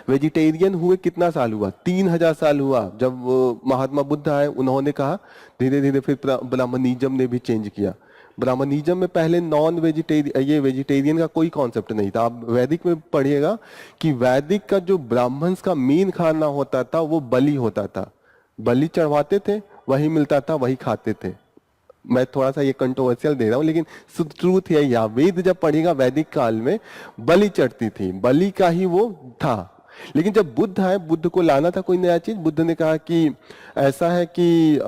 वेजिटेरियन हुए कितना साल हुआ? 3 हजार साल हुआ। जब वो महात्मा बुद्ध आए, उन्होंने कहा, धीरे धीरे फिर ब्राह्मणिज्म ने भी चेंज किया। ब्राह्मणिज्म में पहले नॉन वेजिटेरियन, ये वेजिटेरियन का कोई कॉन्सेप्ट नहीं था। आप वैदिक में पढ़िएगा कि वैदिक का जो ब्राह्मण्स का मेन खाना होता था वो बलि होता था। बलि चढ़वाते थे, वही मिलता था, वही खाते थे। मैं थोड़ा सा ये कंट्रोवर्शियल दे रहा हूं, लेकिन ट्रूथ यही है। वेद जब पढ़ेगा, वैदिक काल में बलि चढ़ती थी, बलि का ही वो था। लेकिन जब बुद्ध आए, बुद्ध को लाना था कोई नया चीज, बुद्ध ने कहा कि ऐसा है कि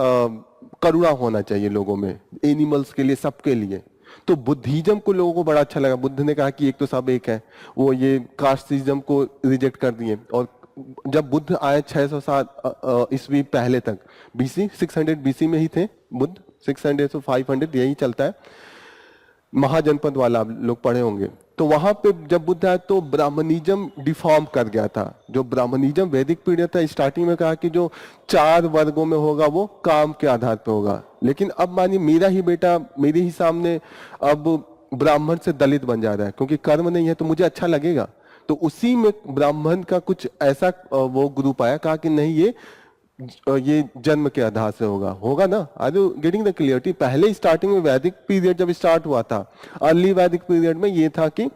करुणा होना चाहिए लोगों में, एनिमल्स के लिए, सबके लिए। तो बुद्धिज्म को लोगों को बड़ा अच्छा लगा। बुद्ध ने कहा कि एक तो सब एक है, वो ये कास्टिज्म को रिजेक्ट कर दिए। और जब बुद्ध आए 607 ईस्वी पहले तक, बीसी 600 बीसी में ही थे बुद्ध, 600 से 500 यही चलता है, महाजनपद वाला आप लोग पढ़े होंगे। तो वहां पे जब बुद्ध आए तो ब्राह्मणिज्म डिफॉर्म कर गया था। जो ब्राह्मणिज्म वैदिक पीरियड था, स्टार्टिंग में कहा कि जो 4 वर्गों में होगा वो काम के आधार पे होगा। लेकिन अब मानिए मेरा ही बेटा मेरे ही सामने अब ब्राह्मण से दलित बन जा रहा है, क्योंकि कर्म नहीं है तो मुझे अच्छा लगेगा। तो उसी में ब्राह्मण का कुछ ऐसा वो ग्रुप आया, कहा कि नहीं, ये जन्म के आधार से होगा, होगा ना। Are you getting the clarity? पहले स्टार्टिंग में वैदिक पीरियड जब स्टार्ट हुआ था, अर्ली वैदिक पीरियड में ये था कि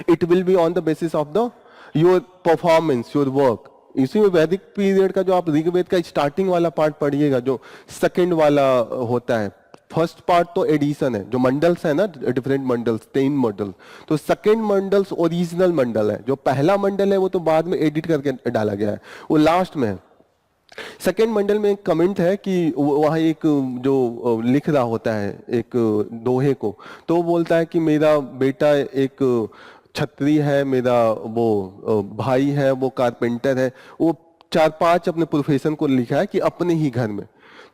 it will be on the basis of the your performance, your work. इसी में वैदिक पीरियड का जो आप ऋग्वेद का स्टार्टिंग वाला पार्ट पढ़िएगा, जो सेकंड वाला होता है, फर्स्ट पार्ट तो एडिशन है, जो मंडल्स है ना, डिफरेंट मंडल्स, 3 मंडल। तो सेकंड मंडल्स ओरिजिनल मंडल है, जो पहला मंडल है वो तो बाद में एडिट करके डाला गया है, वो लास्ट में है। सेकेंड मंडल में एक कमेंट है कि वहां एक जो लिख रहा होता है एक दोहे को, तो वो बोलता है कि मेरा बेटा एक छत्री है, मेरा वो भाई है वो कारपेंटर है, वो 4-5 अपने प्रोफेशन को लिखा है कि अपने ही घर में।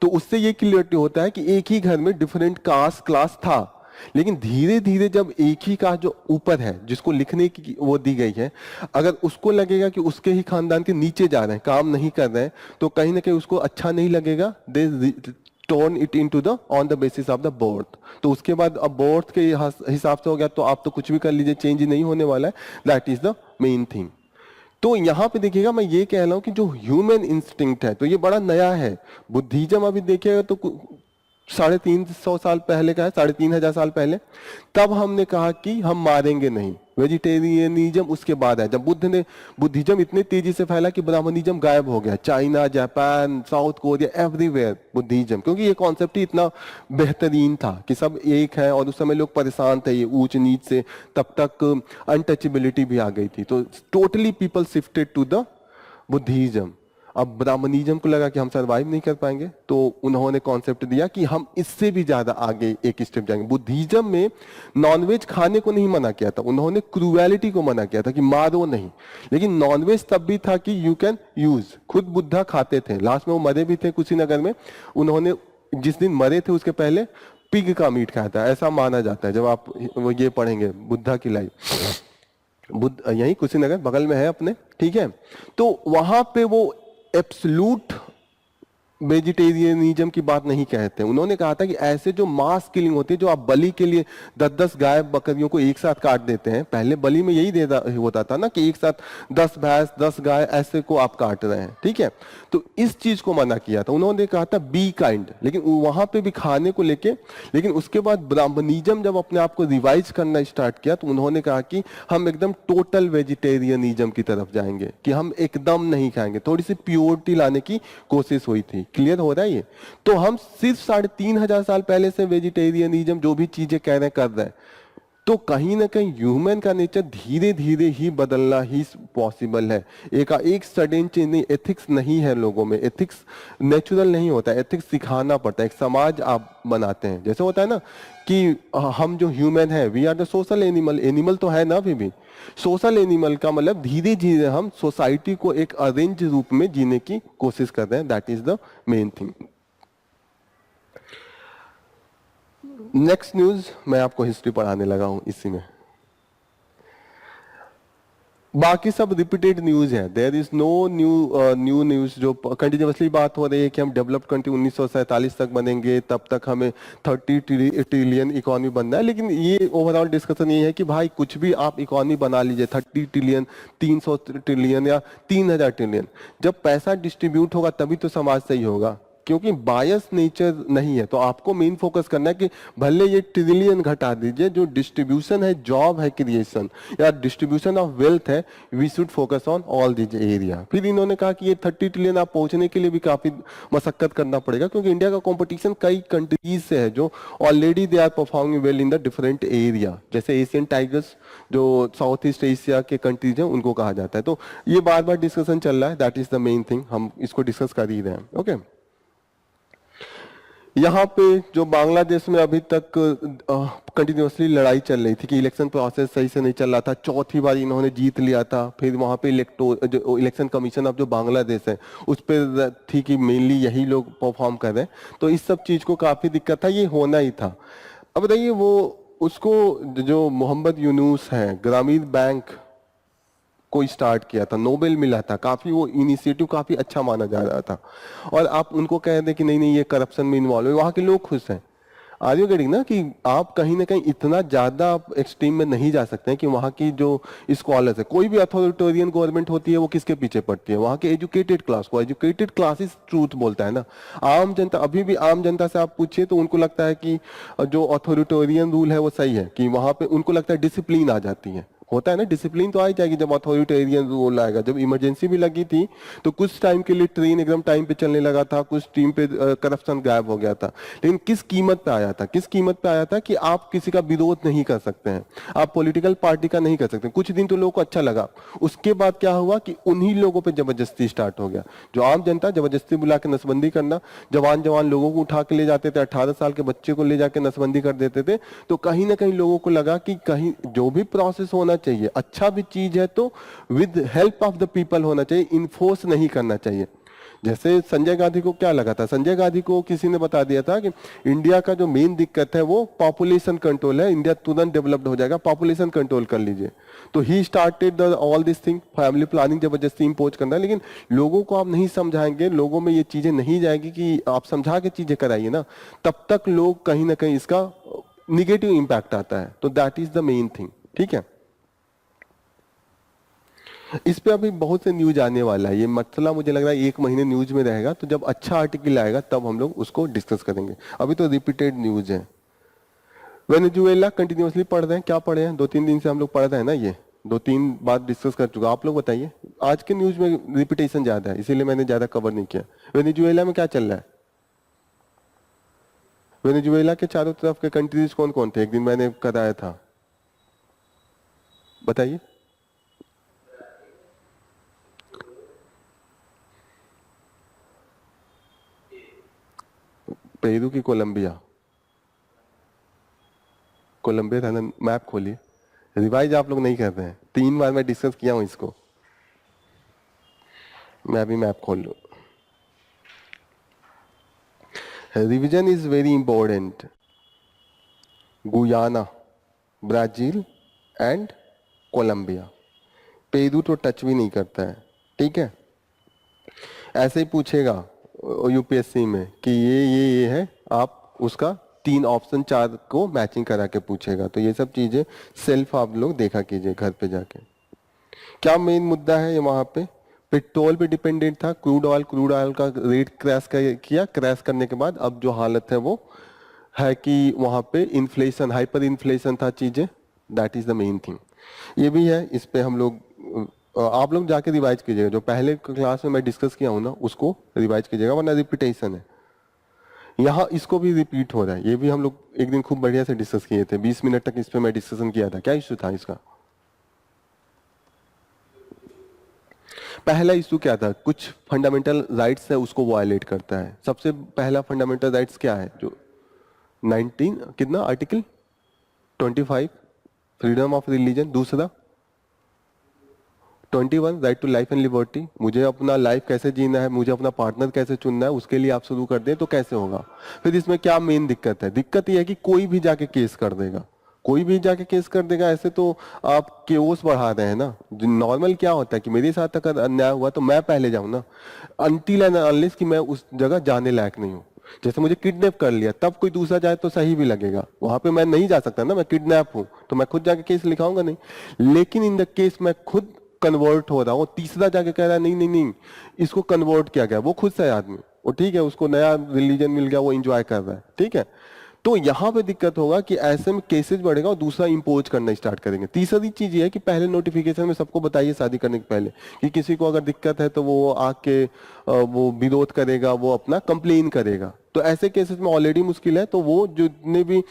तो उससे ये क्लियरिटी होता है कि एक ही घर में डिफरेंट कास्ट क्लास था, लेकिन धीरे धीरे जब एक ही का जो ऊपर है जिसको लिखने की वो दी गई है, अगर उसको लगेगा कि उसके ही खानदान के नीचे जा रहे हैं, काम नहीं कर रहे हैं, तो कहीं ना कहीं उसको अच्छा नहीं लगेगा। They turn it into the on the basis of the birth. तो उसके बाद अब बर्थ के हिसाब से हो गया, तो आप तो कुछ भी कर लीजिए, चेंज नहीं होने वाला है। That is the main thing. तो यहाँ पे देखिएगा, मैं ये कह रहा हूं कि जो ह्यूमन इंस्टिंक्ट है, तो ये बड़ा नया है। बुद्धिज्म अभी देखिएगा तो 350 साल पहले का है, 3500 साल पहले। तब हमने कहा कि हम मारेंगे नहीं, वेजिटेरियनिज्म उसके बाद है। जब बुद्धिज्म इतनी तेजी से फैला कि ब्राह्मणिज्म गायब हो गया, China, Japan, south Korea, everywhere Buddhism, क्योंकि ये कॉन्सेप्ट ही इतना बेहतरीन था कि सब एक है। और उस समय लोग परेशान थे ये ऊंच नीच से, तब तक अनटचेबिलिटी भी आ गई थी। तो totally people shifted to the Buddhism. अब ब्राह्मणिज्म को लगा कि हम सरवाइव नहीं कर पाएंगे, तो उन्होंने कॉन्सेप्ट दिया कि हम इससे भी ज्यादा आगे एक स्टेप जाएंगे। बुद्धिज्म में नॉनवेज खाने को नहीं मना किया था, उन्होंने क्रूएलिटी को मना किया था कि मारो नहीं। लेकिन नॉनवेज तब भी था कि यू कैन यूज। खुद बुद्धा खाते थे, लास्ट में वो मरे भी थे कुशीनगर में। उन्होंने जिस दिन मरे थे उसके पहले पिग का मीट खाया था, ऐसा माना जाता है। जब आप ये पढ़ेंगे बुद्धा की लाइफ, बुद्ध यही कुशीनगर बगल में है अपने, ठीक है। तो वहां पे वो एब्सोल्यूट वेजिटेरियनिज्म की बात नहीं कहते। उन्होंने कहा था कि ऐसे जो मास किलिंग होती है, जो आप बलि के लिए 10-10 गाय बकरियों को एक साथ काट देते हैं, पहले बलि में यही होता था ना कि एक साथ 10 भैंस 10 गाय ऐसे को आप काट रहे हैं, ठीक है। तो इस चीज को मना किया था। उन्होंने कहा था बी काइंड, लेकिन वहां पे भी खाने को लेके। लेकिन उसके बाद ब्राह्मणिज्म जब अपने आप को रिवाइज करना स्टार्ट किया, तो उन्होंने कहा कि हम एकदम टोटल वेजिटेरियनिज्म की तरफ जाएंगे, कि हम एकदम नहीं खाएंगे। थोड़ी सी प्योरिटी लाने की कोशिश हुई थी। क्लियर हो रहा है ये? तो हम सिर्फ 3500 साल पहले से वेजिटेरियनिज्म जो भी चीजें कह रहे हैं कर रहे हैं। तो कहीं ना कहीं ह्यूमन का नेचर धीरे धीरे ही बदलना ही पॉसिबल है। एक सडन चेंज नहीं, एथिक्स नहीं है लोगों में। एथिक्स नेचुरल नहीं होता है, एथिक्स सिखाना पड़ता है। एक समाज आप बनाते हैं, जैसे होता है ना कि हम जो ह्यूमन है, we are the social animal. Animal तो है ना अभी भी। सोशल एनिमल का मतलब धीरे धीरे हम सोसाइटी को एक अरेंज रूप में जीने की कोशिश कर रहे हैं। That is the main thing. Next news, मैं आपको हिस्ट्री पढ़ाने लगा हूं इसी में। बाकी सब रिपीटेड न्यूज है। There is no new news जो कंटिन्यूसली बात हो रही है कि हम डेवलप्ड कंट्री 1947 तक बनेंगे, तब तक हमें 30 ट्रिलियन इकोनॉमी बनना है। लेकिन ये ओवरऑल डिस्कशन ये है कि भाई कुछ भी आप इकोनॉमी बना लीजिए, 30 ट्रिलियन, 300 ट्रिलियन या 3000 ट्रिलियन, जब पैसा डिस्ट्रीब्यूट होगा तभी तो समाज सही होगा। क्योंकि बायस नेचर नहीं है। तो आपको मेन फोकस करना है कि भले ये ट्रिलियन घटा दीजिए, जो डिस्ट्रीब्यूशन है, जॉब है क्रिएशन या डिस्ट्रीब्यूशन ऑफ वेल्थ है, we should focus on all this area. फिर इन्होंने कहा कि ये 30 ट्रिलियन आप पहुंचने के लिए भी काफी मशक्कत करना पड़ेगा, क्योंकि इंडिया का कंपटीशन कई कंट्रीज से है जो already they are performing well in the different area. जैसे एशियन टाइगर्स जो साउथ ईस्ट एशिया के कंट्रीज हैं उनको कहा जाता है। तो ये बार बार डिस्कशन चल रहा है, that is the main thing, हम इसको डिस्कस कर ही रहे हैं। ओके, यहाँ पे जो बांग्लादेश में अभी तक कंटिन्यूसली लड़ाई चल रही थी कि इलेक्शन प्रोसेस सही से नहीं चल रहा था, चौथी बार इन्होंने जीत लिया था, फिर वहाँ पे जो इलेक्शन कमीशन ऑफ जो बांग्लादेश है उस पर थी कि मेनली यही लोग परफॉर्म कर रहे हैं, तो इस सब चीज को काफी दिक्कत था, ये होना ही था। अब बताइए, वो उसको जो मोहम्मद यूनुस है, ग्रामीण बैंक को स्टार्ट किया था, नोबेल मिला था, काफी वो इनिशिएटिव काफी अच्छा माना जा रहा था, और आप उनको कह दें कि नहीं नहीं ये करप्शन में इन्वॉल्व है, वहां के लोग खुश हैं। आर यू गेटिंग ना, कि आप कहीं ना कहीं इतना ज्यादा आप एक्सट्रीम में नहीं जा सकते हैं कि वहां की जो स्कॉलर्स है, कोई भी अथॉरिटेरियन गवर्नमेंट होती है वो किसके पीछे पड़ती है, वहां के एजुकेटेड क्लास को। एजुकेटेड क्लासेस ट्रूथ बोलता है ना। आम जनता, अभी भी आम जनता से आप पूछिए तो उनको लगता है कि जो अथॉरिटेरियन रूल है वो सही है, कि वहां पे उनको लगता है डिसिप्लिन आ जाती है। होता है ना, डिसिप्लिन तो आ ही जाएगी जब अथॉरिटेरियन रूल आएगा। जब इमरजेंसी भी लगी थी तो कुछ टाइम के लिए ट्रेन एकदम टाइम पे चलने लगा था, कुछ टाइम पे करप्शन गायब हो गया था। लेकिन किस कीमत पे आया था, किस कीमत पे आया था कि आप किसी का विरोध नहीं कर सकते हैं, आप पॉलिटिकल पार्टी का नहीं कर सकते। कुछ दिन तो लोगों को अच्छा लगा, उसके बाद क्या हुआ कि उन्हीं लोगों पे जबरदस्ती स्टार्ट हो गया। जो आम जनता, जबरदस्ती बुला के नसबंदी करना, जवान जवान लोगों को उठा के ले जाते थे, 18 साल के बच्चे को ले जाके नसबंदी कर देते थे। तो कहीं ना कहीं लोगों को लगा कि कहीं जो भी प्रोसेस होना चाहिए, अच्छा भी चीज है तो with help of the people होना चाहिए, इन्फोर्स नहीं करना चाहिए। जैसे संजय गांधी को क्या लगा था, संजय गांधी को किसी ने बता दिया था कि इंडिया का जो मेन दिक्कत है वो पॉपुलेशन कंट्रोल है, इंडिया तुरंत डेवलप्ड हो जाएगा, पॉपुलेशन कंट्रोल कर लीजिए। तो he started all this thing, family planning जबरदस्ती इंपोज करना है। लेकिन लोगों को आप नहीं समझाएंगे, लोगों में ये चीजें नहीं जाएगी कि आप समझा के चीजें कराइए ना, तब तक लोग कहीं ना कहीं इसका निगेटिव इंपैक्ट आता है। तो that is the main thing. ठीक है, इस पे अभी बहुत से न्यूज आने वाला है, ये मसला मुझे लग रहा है 1 महीने न्यूज में रहेगा। तो जब अच्छा आर्टिकल आएगा तब हम लोग उसको डिस्कस करेंगे, अभी तो रिपीटेड न्यूज है। वेनेजुएला कंटिन्यूसली पढ़ रहे हैं, क्या पढ़े हैं, 2-3 दिन से हम लोग पढ़ रहे हैं ना, ये 2-3 बार डिस्कस कर चुका। आप लोग बताइए, आज के न्यूज में रिपीटेशन ज्यादा है इसीलिए मैंने ज्यादा कवर नहीं किया। वेनेजुएला में क्या चल रहा है, वेनेजुएला के चारों तरफ के कंट्रीज कौन कौन थे, एक दिन मैंने कराया था, बताइए। पेरू की कोलंबिया, कोलंबिया था ना, मैप खोलिए। रिवाइज आप लोग नहीं कर रहे हैं, 3 बार मैं डिस्कस किया हूं इसको, मैं अभी मैप खोल लूं। Revision is very important. Guyana, Brazil and Colombia, Peru तो टच भी नहीं करता है। ठीक है, ऐसे ही पूछेगा यूपीएससी में कि ये है, आप उसका 3 ऑप्शन 4 को मैचिंग करा के पूछेगा। तो ये सब चीजें सेल्फ आप लोग देखा कीजिए घर पे जाके। क्या मेन मुद्दा है ये, वहां पे पेट्रोल पे डिपेंडेंट था, क्रूड ऑयल का रेट क्रैश किया, क्रैश करने के बाद अब जो हालत है वो है कि वहां पे इन्फ्लेशन, हाइपर इन्फ्लेशन था चीजें, that is the main thing. ये भी है, इस पे हम लोग आप लोग जाके रिवाइज कीजिएगा, जो पहले क्लास में मैं डिस्कस किया हूं ना उसको रिवाइज कीजिएगा, वरना रिपीटेशन है। यहाँ इसको भी रिपीट हो रहा है, ये भी हम लोग एक दिन खूब बढ़िया से डिस्कस किए थे, 20 मिनट तक इस पे मैं डिस्कशन किया था। क्या इश्यू था इसका, पहला इशू क्या था, कुछ फंडामेंटल राइट्स है उसको वायलेट करता है। सबसे पहला फंडामेंटल राइट्स क्या है, जो 19 कितना आर्टिकल 25 फ्रीडम ऑफ रिलीजन, दूसरा 21 right to life and liberty, मुझे अपना लाइफ कैसे जीना है, मुझे अपना पार्टनर कैसे चुनना है, उसके लिए आप शुरू कर दें तो कैसे होगा। फिर इसमें क्या मेन दिक्कत है, दिक्कत यह है कि कोई भी जाके केस कर देगा, कोई भी जाके केस कर देगा। ऐसे तो आप केओस बढ़ा रहे हैं ना। नॉर्मल क्या होता है कि मेरे साथ अगर अन्याय हुआ तो मैं पहले जाऊं ना, अनटिल एंड अनलेस कि मैं उस जगह जाने लायक नहीं हूं। जैसे मुझे किडनैप कर लिया, तब कोई दूसरा जाए तो सही भी लगेगा, वहां पे मैं नहीं जा सकता ना, मैं किडनैप हूं तो मैं खुद जाके केस लिखाऊंगा नहीं। लेकिन इन द केस मैं खुद कन्वर्ट हो रहा हूँ, तीसरा जाके कह रहा है नहीं नहीं नहीं इसको कन्वर्ट किया गया, वो खुद से आदमी, वो ठीक है, उसको नया रिलीजन मिल गया, वो एंजॉय कर रहा है, ठीक है। तो यहाँ पे दिक्कत होगा कि ऐसे में केसेस बढ़ेगा और दूसरा इम्पोज करना स्टार्ट करेंगे। तीसरी चीज ये है कि पहले नोटिफिकेशन में सबको बताइए शादी करने के पहले कि किसी को अगर दिक्कत है तो वो आके वो विरोध करेगा, वो अपना कंप्लेन करेगा। तो ऐसे केसेस में ऑलरेडी मुश्किल है, तो वो जितने भी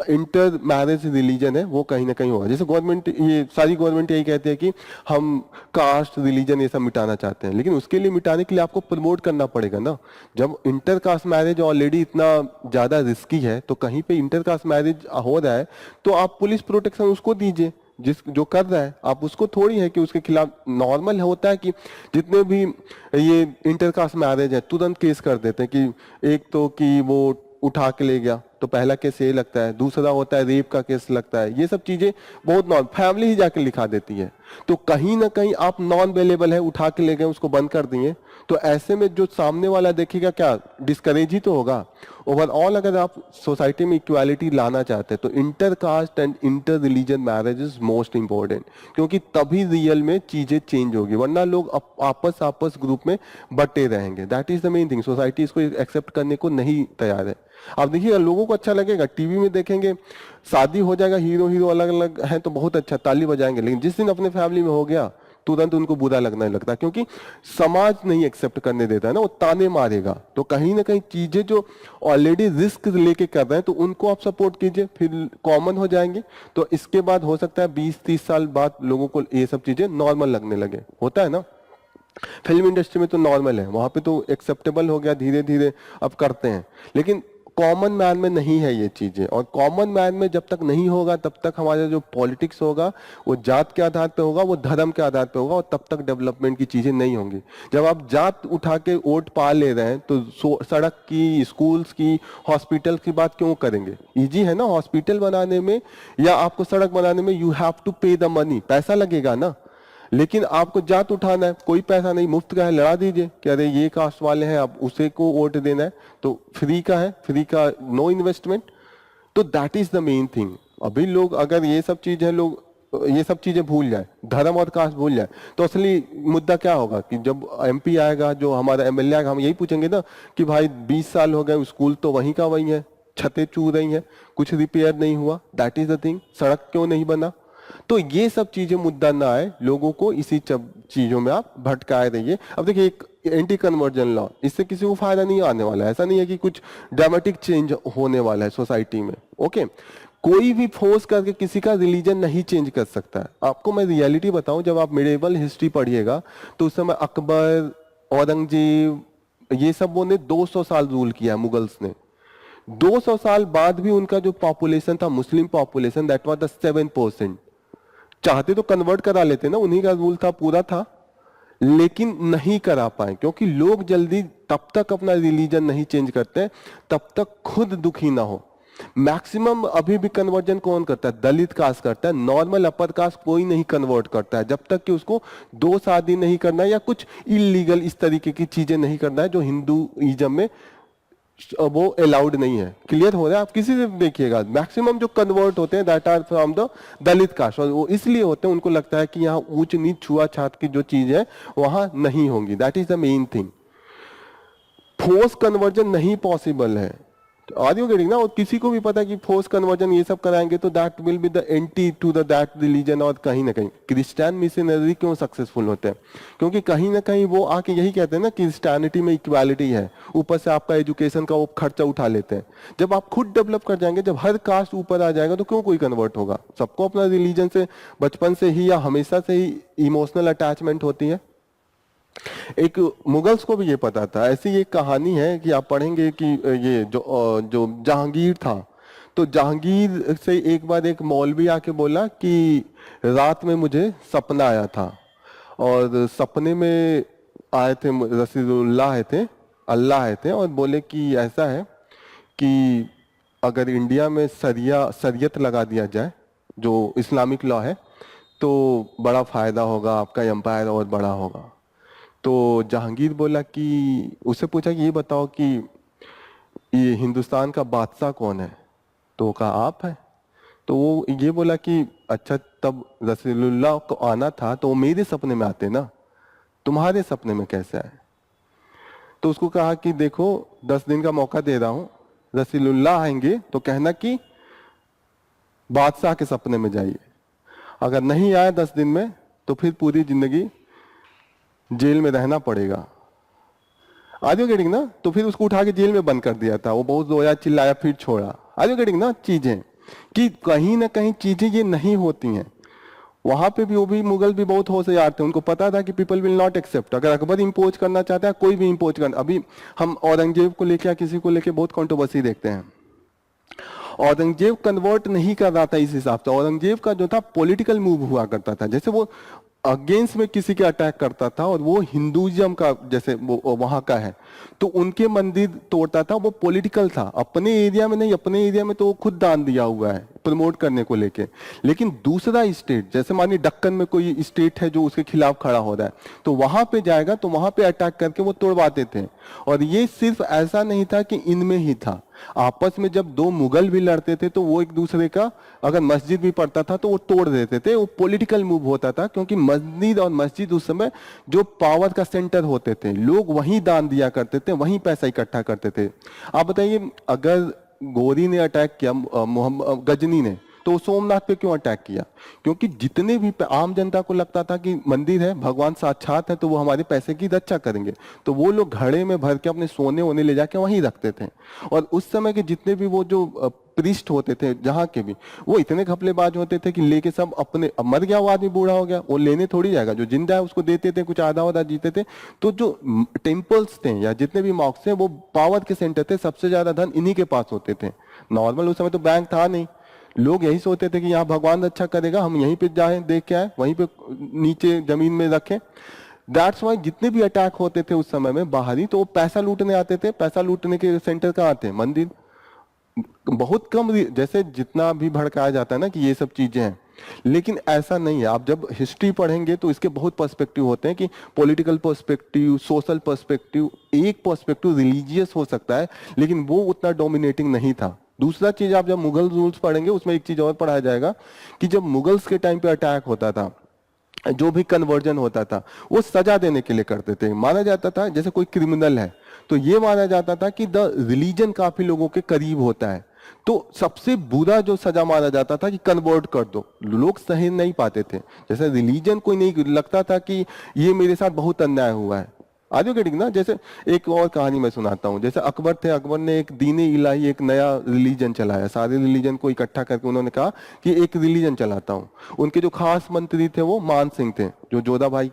इंटर मैरिज रिलीजन है वो कहीं ना कहीं होगा। जैसे गवर्नमेंट, ये सारी गवर्नमेंट यही कहती है कि हम कास्ट रिलीजन ये सब मिटाना चाहते हैं, लेकिन उसके लिए मिटाने के लिए आपको प्रमोट करना पड़ेगा ना। जब इंटर कास्ट मैरिज ऑलरेडी इतना ज्यादा रिस्की है, तो कहीं पे इंटर कास्ट मैरिज हो रहा है तो आप पुलिस प्रोटेक्शन उसको दीजिए, जिस जो कर रहा है। आप उसको थोड़ी है कि उसके खिलाफ, नॉर्मल होता है कि जितने भी ये इंटरकास्ट मैरिज है तुरंत केस कर देते हैं कि एक तो कि वो उठा के ले गया तो पहला केस ये लगता है, दूसरा होता है रेप का केस लगता है। ये सब चीजें बहुत नॉन फैमिली ही जाके लिखा देती है। तो कहीं ना कहीं आप नॉन अवेलेबल है, उठा के ले गए, उसको बंद कर दिए, तो ऐसे में जो सामने वाला देखेगा क्या, डिस्करेज ही तो होगा। ओवरऑल अगर आप सोसाइटी में इक्वालिटी लाना चाहते हैं तो inter caste and inter religion marriage is most important, क्योंकि तभी रियल में चीजें चेंज होगी, वरना लोग आपस ग्रुप में बटे रहेंगे। That is the main thing. Society इसको एक्सेप्ट करने को नहीं तैयार है। आप देखिए, लोगों को अच्छा लगेगा, टीवी में देखेंगे शादी हो जाएगा, हीरो हीरो अलग अलग हैं तो बहुत अच्छा, ताली बजाएंगे, लेकिन जिस दिन अपने फैमिली में हो गया तुरंत उनको बुरा लगने लगता है, क्योंकि समाज नहीं एक्सेप्ट करने देता है ना, वो ताने मारेगा। तो कहीं ना कहीं चीजें जो ऑलरेडी रिस्क लेके कर रहे हैं तो उनको आप सपोर्ट कीजिए, फिर कॉमन हो जाएंगे। तो इसके बाद हो सकता है 20-30 साल बाद लोगों को ये सब चीजें नॉर्मल लगने लगे। होता है ना, फिल्म इंडस्ट्री में तो नॉर्मल है, वहां पे तो एक्सेप्टेबल हो गया, धीरे धीरे अब करते हैं। लेकिन कॉमन मैन में नहीं है ये चीजें, और कॉमन मैन में जब तक नहीं होगा तब तक हमारा जो पॉलिटिक्स होगा वो जात के आधार पे होगा, वो धर्म के आधार पे होगा, और तब तक डेवलपमेंट की चीजें नहीं होंगी। जब आप जात उठा के वोट पा ले रहे हैं तो सड़क की, स्कूल्स की, हॉस्पिटल की बात क्यों करेंगे? इजी है ना हॉस्पिटल बनाने में या आपको सड़क बनाने में, यू हैव टू पे द मनी, पैसा लगेगा ना। लेकिन आपको जात उठाना है, कोई पैसा नहीं, मुफ्त का है, लड़ा दीजिए कि अरे ये कास्ट वाले हैं, आप उसे को वोट देना है, तो फ्री का है, फ्री का, नो इन्वेस्टमेंट। तो that is the main thing. अभी लोग अगर ये सब चीजें, लोग ये सब चीजें भूल जाए, धर्म और कास्ट भूल जाए, तो असली मुद्दा क्या होगा कि जब एमपी आएगा, जो हमारा एमएलए आएगा, हम यही पूछेंगे ना कि भाई 20 साल हो गए, स्कूल तो वहीं का वहीं है, छतें चू रही हैं, कुछ रिपेयर नहीं हुआ। दैट इज द थिंग, सड़क क्यों नहीं बना? तो ये सब चीजें मुद्दा ना आए, लोगों को इसी चीजों में आप भटकाए रहिए। अब देखिए, एक एंटी कन्वर्जन लॉ, इससे किसी को फायदा नहीं आने वाला है। ऐसा नहीं है कि कुछ ड्रामेटिक चेंज होने वाला है सोसाइटी में। ओके, कोई भी फोर्स करके किसी का रिलीजन नहीं चेंज कर सकता है। आपको मैं रियलिटी बताऊं, जब आप मिडिवल हिस्ट्री पढ़िएगा तो उस समय अकबर, औरंगजेब, ये सब ने 200 साल रूल किया, मुगल्स ने। 200 साल बाद भी उनका जो पॉपुलेशन था, Muslim population, that was the 7%। चाहते तो कन्वर्ट करा लेते ना, उन्हीं का रूल था, पूरा था, लेकिन नहीं करा पाए, क्योंकि लोग जल्दी तब तक अपना रिलीजन नहीं चेंज करते तब तक खुद दुखी ना हो। मैक्सिमम अभी भी कन्वर्जन कौन करता है? दलित कास्ट करता है, नॉर्मल अपर कास्ट कोई नहीं कन्वर्ट करता है, जब तक कि उसको 2 शादी नहीं करना है या कुछ इलीगल इस तरीके की चीजें नहीं करना है जो हिंदुइज्म में वो अलाउड नहीं है। क्लियर हो रहा है? आप किसी से देखिएगा, मैक्सिमम जो कन्वर्ट होते हैं that are from the Dalit caste, और वो इसलिए होते हैं, उनको लगता है कि यहाँ ऊंच नीच छुआछात की जो चीज है वहां नहीं होंगी। That is the main thing. Force conversion नहीं पॉसिबल है। आर यू गेटिंग ना? और किसी को भी पता है कि फोर्स कन्वर्जन ये सब कराएंगे तो that will be the anti to the that religion. और कहीं ना कहीं क्रिश्चियन मिशनरी क्यों सक्सेसफुल होते हैं? क्योंकि कहीं ना कहीं वो आके यही कहते हैं ना कि क्रिश्चियनिटी में इक्वालिटी है, ऊपर से आपका एजुकेशन का वो खर्चा उठा लेते हैं। जब आप खुद डेवलप कर जाएंगे, जब हर कास्ट ऊपर आ जाएगा, तो क्यों कोई कन्वर्ट होगा? सबको अपना रिलीजन से बचपन से ही या हमेशा से ही इमोशनल अटैचमेंट होती है। एक मुगल्स को भी ये पता था। ऐसी एक कहानी है कि आप पढ़ेंगे कि ये जो जहांगीर था, तो जहांगीर से एक बार एक मौलवी आके बोला कि रात में मुझे सपना आया था, और सपने में आए थे रसूलुल्लाह आए थे, अल्लाह आए थे, और बोले कि ऐसा है कि अगर इंडिया में शरीयत लगा दिया जाए, जो इस्लामिक लॉ है, तो बड़ा फायदा होगा, आपका एम्पायर और बड़ा होगा। तो जहांगीर बोला कि, उससे पूछा कि ये बताओ कि ये हिंदुस्तान का बादशाह कौन है? तो वो कहा आप है। तो वो ये बोला कि अच्छा, तब रसूलुल्लाह को आना था तो वो मेरे सपने में आते ना, तुम्हारे सपने में कैसे आए? तो उसको कहा कि देखो 10 दिन का मौका दे रहा हूं, रसूलुल्लाह आएंगे तो कहना कि बादशाह के सपने में जाइए, अगर नहीं आए 10 दिन में तो फिर पूरी जिंदगी जेल में रहना पड़ेगा। आज गेटिंग ना? तो फिर उसको उठा के जेल में बंद कर दिया था, वो बहुत रोया चिल्लाया फिर छोड़ा। आज गेटिंग ना? चीजें कि कहीं ना कहीं चीजें ये नहीं होती हैं। वहां पे भी वो भी मुगल भी बहुत होशियार थे, उनको पता था कि पीपल विल नॉट एक्सेप्ट। अगर अकबर इंपोज करना चाहता है, कोई भी इंपोज करना, अभी हम औरंगजेब को लेकर किसी को लेकर बहुत कंट्रोवर्सी देखते हैं। औरंगजेब कन्वर्ट नहीं कर रहा था इस हिसाब से, औरंगजेब का जो था पॉलिटिकल मूव हुआ करता था, जैसे वो अगेंस्ट में किसी के अटैक करता था और वो हिंदुइज्म का जैसे वो वहां का है तो उनके मंदिर तोड़ता था, वो पॉलिटिकल था। अपने एरिया में नहीं, अपने एरिया में तो वो खुद दान दिया हुआ है प्रमोट करने को लेके, लेकिन दूसरा स्टेट जैसे मानिए दक्कन में कोई स्टेट है जो उसके खिलाफ खड़ा हो रहा है तो वहां पे जाएगा तो वहां पे अटैक करके वो तोड़वाते थे। और ये सिर्फ ऐसा नहीं था कि इनमें ही था, आपस में जब दो मुगल भी लड़ते थे तो वो एक दूसरे का अगर मस्जिद भी पड़ता था तो वो तोड़ देते थे। वो पॉलिटिकल मूव होता था क्योंकि मस्जिद और मस्जिद उस समय जो पावर का सेंटर होते थे, लोग वहीं दान दिया करते थे, वहीं पैसा इकट्ठा करते थे। आप बताइए अगर गोरी ने अटैक किया, मोहम्मद गजनी ने, तो सोमनाथ पे क्यों अटैक किया? क्योंकि जितने भी आम जनता को लगता था कि मंदिर है, भगवान साक्षात है, तो वो हमारे पैसे की रक्षा करेंगे, तो वो लोग घड़े में भर के अपने सोने वोने ले जाके वहीं रखते थे। और उस समय के जितने भी वो जो प्रीस्ट होते थे जहाँ के भी, वो इतने घपलेबाज होते थे कि लेके सब अपने, अब मर गया वो आदमी, बूढ़ा हो गया, वो लेने थोड़ी जाएगा, जो जिंदा है उसको देते थे, कुछ आधा आधा जीते थे। तो जो टेम्पल्स थे या जितने भी मॉक्स थे वो पावर के सेंटर थे, सबसे ज्यादा धन इन्हीं के पास होते थे। नॉर्मल उस समय तो बैंक था नहीं, लोग यही सोचते थे कि यहाँ भगवान अच्छा करेगा, हम यहीं पे जाएं देख के आए, वहीं पे नीचे जमीन में रखें। दैट्स वाई जितने भी अटैक होते थे उस समय में बाहरी, तो वो पैसा लूटने आते थे। पैसा लूटने के सेंटर कहाँ आते? मंदिर। बहुत कम, जैसे जितना भी भड़काया जाता है ना कि ये सब चीजें हैं, लेकिन ऐसा नहीं है। आप जब हिस्ट्री पढ़ेंगे तो इसके बहुत पर्सपेक्टिव होते हैं कि पॉलिटिकल पर्सपेक्टिव, सोशल पर्सपेक्टिव, एक पर्सपेक्टिव रिलीजियस हो सकता है लेकिन वो उतना डोमिनेटिंग नहीं था। दूसरा चीज, आप जब मुगल रूल्स पढ़ेंगे उसमें एक चीज और पढ़ाया जाएगा कि जब मुगल्स के टाइम पे अटैक होता था, जो भी कन्वर्जन होता था, वो सजा देने के लिए करते थे। माना जाता था जैसे कोई क्रिमिनल है तो ये माना जाता था कि द रिलीजन काफी लोगों के करीब होता है, तो सबसे बुरा जो सजा माना जाता था कि कन्वर्ट कर दो। लोग सह नहीं पाते थे, जैसे रिलीजन कोई नहीं, लगता था कि ये मेरे साथ बहुत अन्याय हुआ है। आज गेटिंग ना? जैसे एक और कहानी मैं सुनाता हूँ। जैसे अकबर थे, अकबर ने एक दीन इलाही, एक नया रिलीजन चलाया, सारे रिलीजन को इकट्ठा करके उन्होंने कहा कि एक रिलीजन चलाता हूँ। उनके जो खास मंत्री थे वो मान सिंह थे, जो जोधाबाई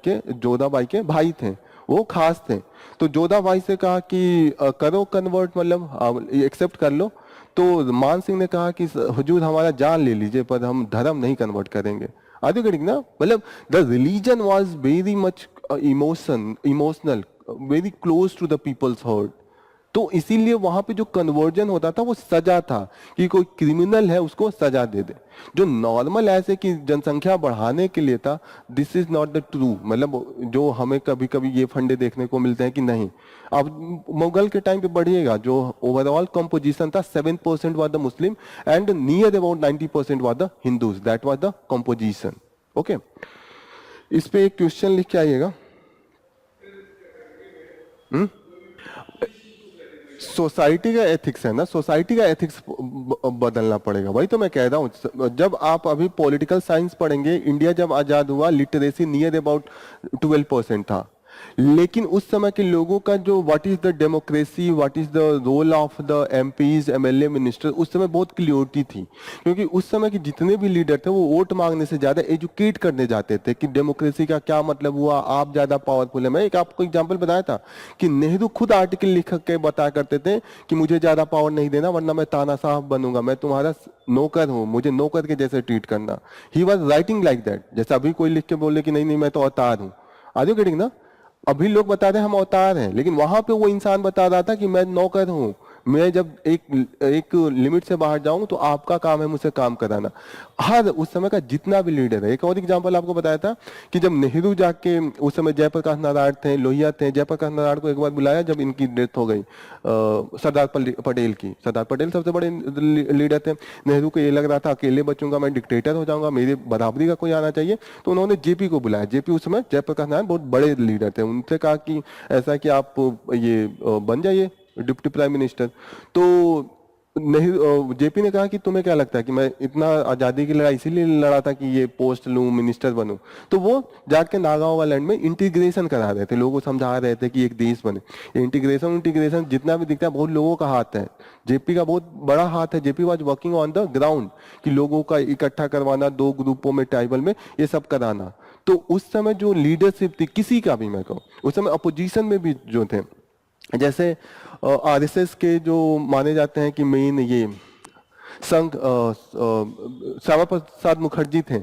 के भाई थे, वो खास थे। तो जोधाबाई से कहा कि करो कन्वर्ट, मतलब एक्सेप्ट कर लो। तो मान सिंह ने कहा कि हुजूर हमारा जान ले लीजिए पर हम धर्म नहीं कन्वर्ट करेंगे। आर यू गेटिंग ना? मतलब the religion was very much emotional, very close to the people's heart. तो इसीलिए वहां पे जो कन्वर्जन होता था वो सजा था कि कोई क्रिमिनल है उसको सजा दे दे। जो नॉर्मल ऐसे कि जनसंख्या बढ़ाने के लिए था, this is not the true. मतलब जो हमें कभी कभी ये फंडे देखने को मिलते हैं कि नहीं, अब मुगल के टाइम पे बढ़िएगा, जो ओवरऑल कंपोजिशन था 7% was the Muslim and near about 90% was the Hindus, that was the composition. Okay, इस पे एक क्वेश्चन लिख के आइएगा। सोसाइटी का एथिक्स है ना, सोसाइटी का एथिक्स बदलना पड़ेगा। वही तो मैं कह रहा हूँ, जब आप अभी पॉलिटिकल साइंस पढ़ेंगे, इंडिया जब आजाद हुआ लिटरेसी नियर अबाउट 12% था, लेकिन उस समय के लोगों का जो what is the democracy, what is the role of the MPs, MLA, minister, उस समय बहुत क्लियरिटी थी। क्योंकि उस समय के जितने भी लीडर थे वो वोट मांगने से ज्यादा एजुकेट करने जाते थे कि डेमोक्रेसी का क्या मतलब हुआ, आप ज्यादा पावरफुल है। मैं एक आपको एग्जाम्पल बताया था कि नेहरू खुद आर्टिकल लिख के बताया करते थे कि मुझे ज्यादा पावर नहीं देना वरना मैं तानाशाह बनूंगा, मैं तुम्हारा नौकर हूं, मुझे नौकर के जैसे ट्रीट करना। He was writing like that. जैसे अभी कोई लिख के बोले कि नहीं नहीं मैं तो अवतार हूं, आर यू गेटिंग ना? अभी लोग बता रहे हैं हम अवतार हैं, लेकिन वहां पे वो इंसान बता रहा था कि मैं नौकर हूं, मैं जब एक लिमिट से बाहर जाऊं तो आपका काम है मुझसे काम कराना। हर उस समय का जितना भी लीडर है, एक और एग्जांपल आपको बताया था कि जब नेहरू जाके, उस समय जयप्रकाश नारायण थे, लोहिया थे, जयप्रकाश नारायण को एक बार बुलाया जब इनकी डेथ हो गई सरदार पटेल की। सरदार पटेल सबसे बड़े लीडर थे। नेहरू को ये लग रहा था अकेले बचूंगा, मैं डिक्टेटर हो जाऊंगा, मेरे बराबरी का कोई आना चाहिए, तो उन्होंने जेपी को बुलाया। जेपी उस समय जयप्रकाश नारायण बहुत बड़े लीडर थे, उनसे कहा कि ऐसा कि आप ये बन जाइए डिप्टी प्राइम मिनिस्टर। तो नहीं, जेपी ने कहा कि तुम्हें क्या लगता है कि मैं इतना आजादी की लड़ाई इसीलिए लड़ा था कि ये पोस्ट लूं, मिनिस्टर बनूं? तो वो जाके नागाओं लैंड में इंटीग्रेशन करा रहे थे, लोगों को समझा रहे थे कि एक देश बने। इंटीग्रेशन जितना भी दिखता है बहुत लोगों का हाथ है, जेपी का बहुत बड़ा हाथ है। JP was working on the ground कि लोगों का इकट्ठा करवाना, दो ग्रुपों में, ट्राइबल में, ये सब कराना। तो उस समय जो लीडरशिप थी किसी का भी, मैं कहूँ उस समय अपोजिशन में भी जो थे, जैसे आरएसएस के जो माने जाते हैं कि मेन ये संघ श्यामा प्रसाद मुखर्जी थे।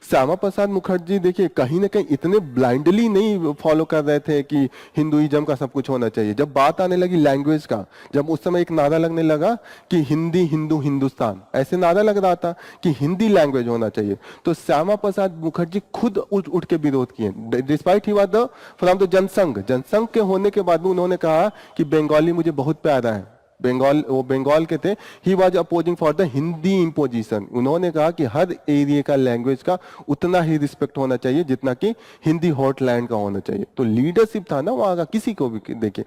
श्यामा प्रसाद मुखर्जी देखिए कहीं ना कहीं इतने ब्लाइंडली नहीं फॉलो कर रहे थे कि हिंदुइज्म का सब कुछ होना चाहिए। जब बात आने लगी लैंग्वेज का, जब उस समय एक नारा लगने लगा कि हिंदी हिंदू हिंदुस्तान, ऐसे नारा लग रहा था कि हिंदी लैंग्वेज होना चाहिए, तो श्यामा प्रसाद मुखर्जी खुद उठ के विरोध किए। Despite he was from the Jansangh के होने के बाद भी उन्होंने कहा कि बंगाली मुझे बहुत प्यारा है। वो बंगाल के थे। He was opposing for the Hindi imposition. उन्होंने कहा कि हर एरिया का लैंग्वेज का उतना ही रिस्पेक्ट होना चाहिए जितना कि हिंदी हॉटलैंड का होना चाहिए। तो लीडरशिप था ना वहां का, किसी को भी देखिए।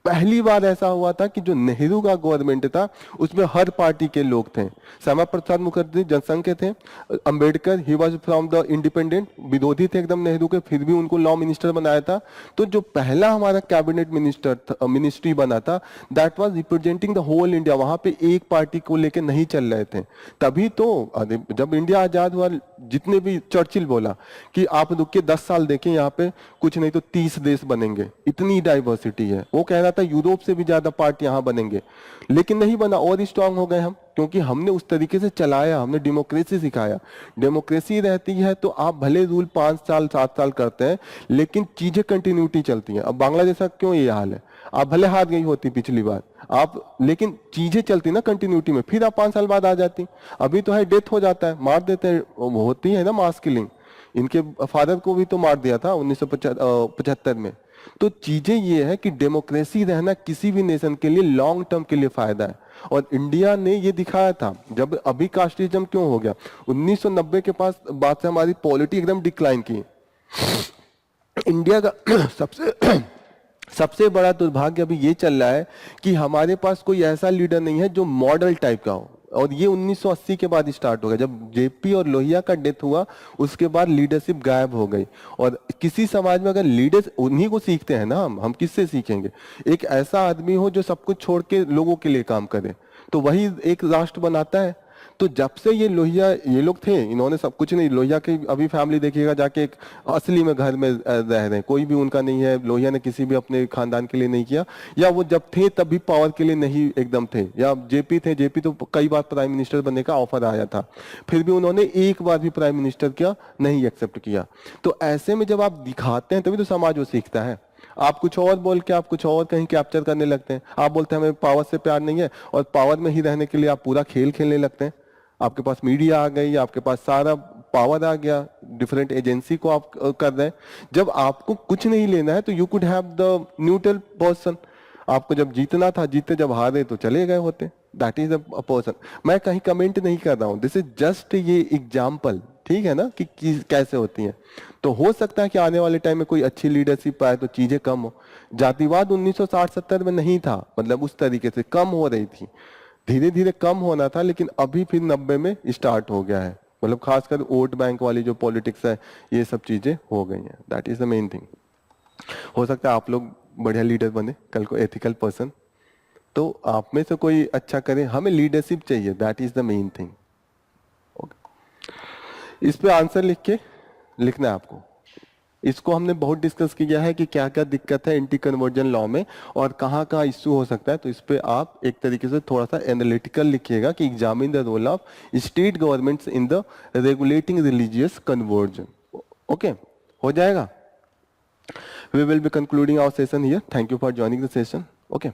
पहली बार ऐसा हुआ था कि जो नेहरू का गवर्नमेंट था उसमें हर पार्टी के लोग थे। श्यामा प्रसाद मुखर्जी जनसंघ के थे, अंबेडकर ही वाज फ्रॉम द इंडिपेंडेंट, विरोधी थे एकदम नेहरू के, फिर भी उनको लॉ मिनिस्टर बनाया था। तो जो पहला हमारा कैबिनेट मिनिस्ट्री बना था, that was representing the whole India. वहां पे एक पार्टी को लेके नहीं चल रहे थे। तभी तो जब इंडिया आजाद हुआ, जितने भी चर्चिल बोला कि आप रुकिए 10 साल देखें, यहाँ पे कुछ नहीं तो 30 देश बनेंगे, इतनी डाइवर्सिटी है। वो कह रहा था यूरोप से भी ज्यादा पार्ट यहाँ बनेंगे, लेकिन नहीं बना। और स्ट्रांग हो गए हम, क्योंकि हमने उस तरीके से चलाया, हमने डेमोक्रेसी सिखाया। डेमोक्रेसी रहती है तो आप भले रूल 5 साल 7 साल करते हैं, लेकिन चीजें कंटिन्यूटी चलती हैं। अब बांग्लादेश का क्यों ये हाल है? आप भले हार गई होती पिछली बार आप, लेकिन चीजें चलती ना कंटिन्यूटी में, फिर आप 5 साल बाद आ जाती। अभी तो है डेथ हो जाता है, मार देते हैं, होती है ना मास किलिंग। इनके फादर को भी तो मार दिया था 1975 में। तो चीजें ये है कि डेमोक्रेसी रहना किसी भी नेशन के लिए लॉन्ग टर्म के लिए फायदा है। और इंडिया ने ये दिखाया था। जब अभी कास्टिज्म क्यों हो गया, 1990 के पास बाद से हमारी पॉलिटी एकदम डिक्लाइन की। इंडिया का सबसे बड़ा दुर्भाग्य अभी ये चल रहा है कि हमारे पास कोई ऐसा लीडर नहीं है जो मॉडल टाइप का हो। और ये 1980 के बाद स्टार्ट हो गया, जब जेपी और लोहिया का डेथ हुआ उसके बाद लीडरशिप गायब हो गई। और किसी समाज में अगर लीडर्स, उन्हीं को सीखते हैं ना हम किससे सीखेंगे? एक ऐसा आदमी हो जो सब कुछ छोड़ के लोगों के लिए काम करे, तो वही एक राष्ट्र बनाता है। तो जब से ये लोहिया, ये लोग थे, इन्होंने सब कुछ नहीं, लोहिया की अभी फैमिली देखिएगा जाके, एक असली में घर में रह रहे हैं, कोई भी उनका नहीं है। लोहिया ने किसी भी अपने खानदान के लिए नहीं किया, या वो जब थे तब भी पावर के लिए नहीं एकदम थे। या जेपी थे, जेपी तो कई बार प्राइम मिनिस्टर बनने का ऑफर आया था, फिर भी उन्होंने एक बार भी प्राइम मिनिस्टर किया नहीं, एक्सेप्ट किया। तो ऐसे में जब आप दिखाते हैं तभी तो समाज वो सीखता है। आप कुछ और बोल के आप कुछ और कहीं कैप्चर करने लगते हैं। आप बोलते हैं हमें पावर से प्यार नहीं है, और पावर में ही रहने के लिए आप पूरा खेल खेलने लगते हैं। आपके पास मीडिया आ गई, आपके पास सारा पावर आ गया, डिफरेंट एजेंसी को आप कर रहे हैं। जब आपको कुछ नहीं लेना है तो you could have the neutral person. आपको जब जीतना था, जीते, जब हारे तो चले गए होते। That is a person. मैं कहीं कमेंट नहीं कर रहा हूं, दिस इज जस्ट ये एग्जाम्पल, ठीक है ना, कि कैसे होती है। तो हो सकता है कि आने वाले टाइम में कोई अच्छी लीडरशिप आए तो चीजें कम हो। जातिवाद 1960-70 में नहीं था, मतलब उस तरीके से कम हो रही थी, धीरे धीरे कम होना था, लेकिन अभी फिर 90 में स्टार्ट हो गया है। मतलब खासकर वोट बैंक वाली जो पॉलिटिक्स है, ये सब चीजें हो गई हैं। That is the main thing. हो सकता है आप लोग बढ़िया लीडर बने कल को, एथिकल पर्सन, तो आप में से कोई अच्छा करे। हमें लीडरशिप चाहिए, that is the main thing. इस पे आंसर लिखना है आपको। इसको हमने बहुत डिस्कस किया है कि क्या क्या दिक्कत है एंटी कन्वर्जन लॉ में और कहाँ कहाँ इश्यू हो सकता है। तो इस पे आप एक तरीके से थोड़ा सा एनालिटिकल लिखिएगा कि examine the role of state governments in the regulating religious conversion. Okay, हो जाएगा। We will be concluding our session here. Thank you for joining the session. Okay.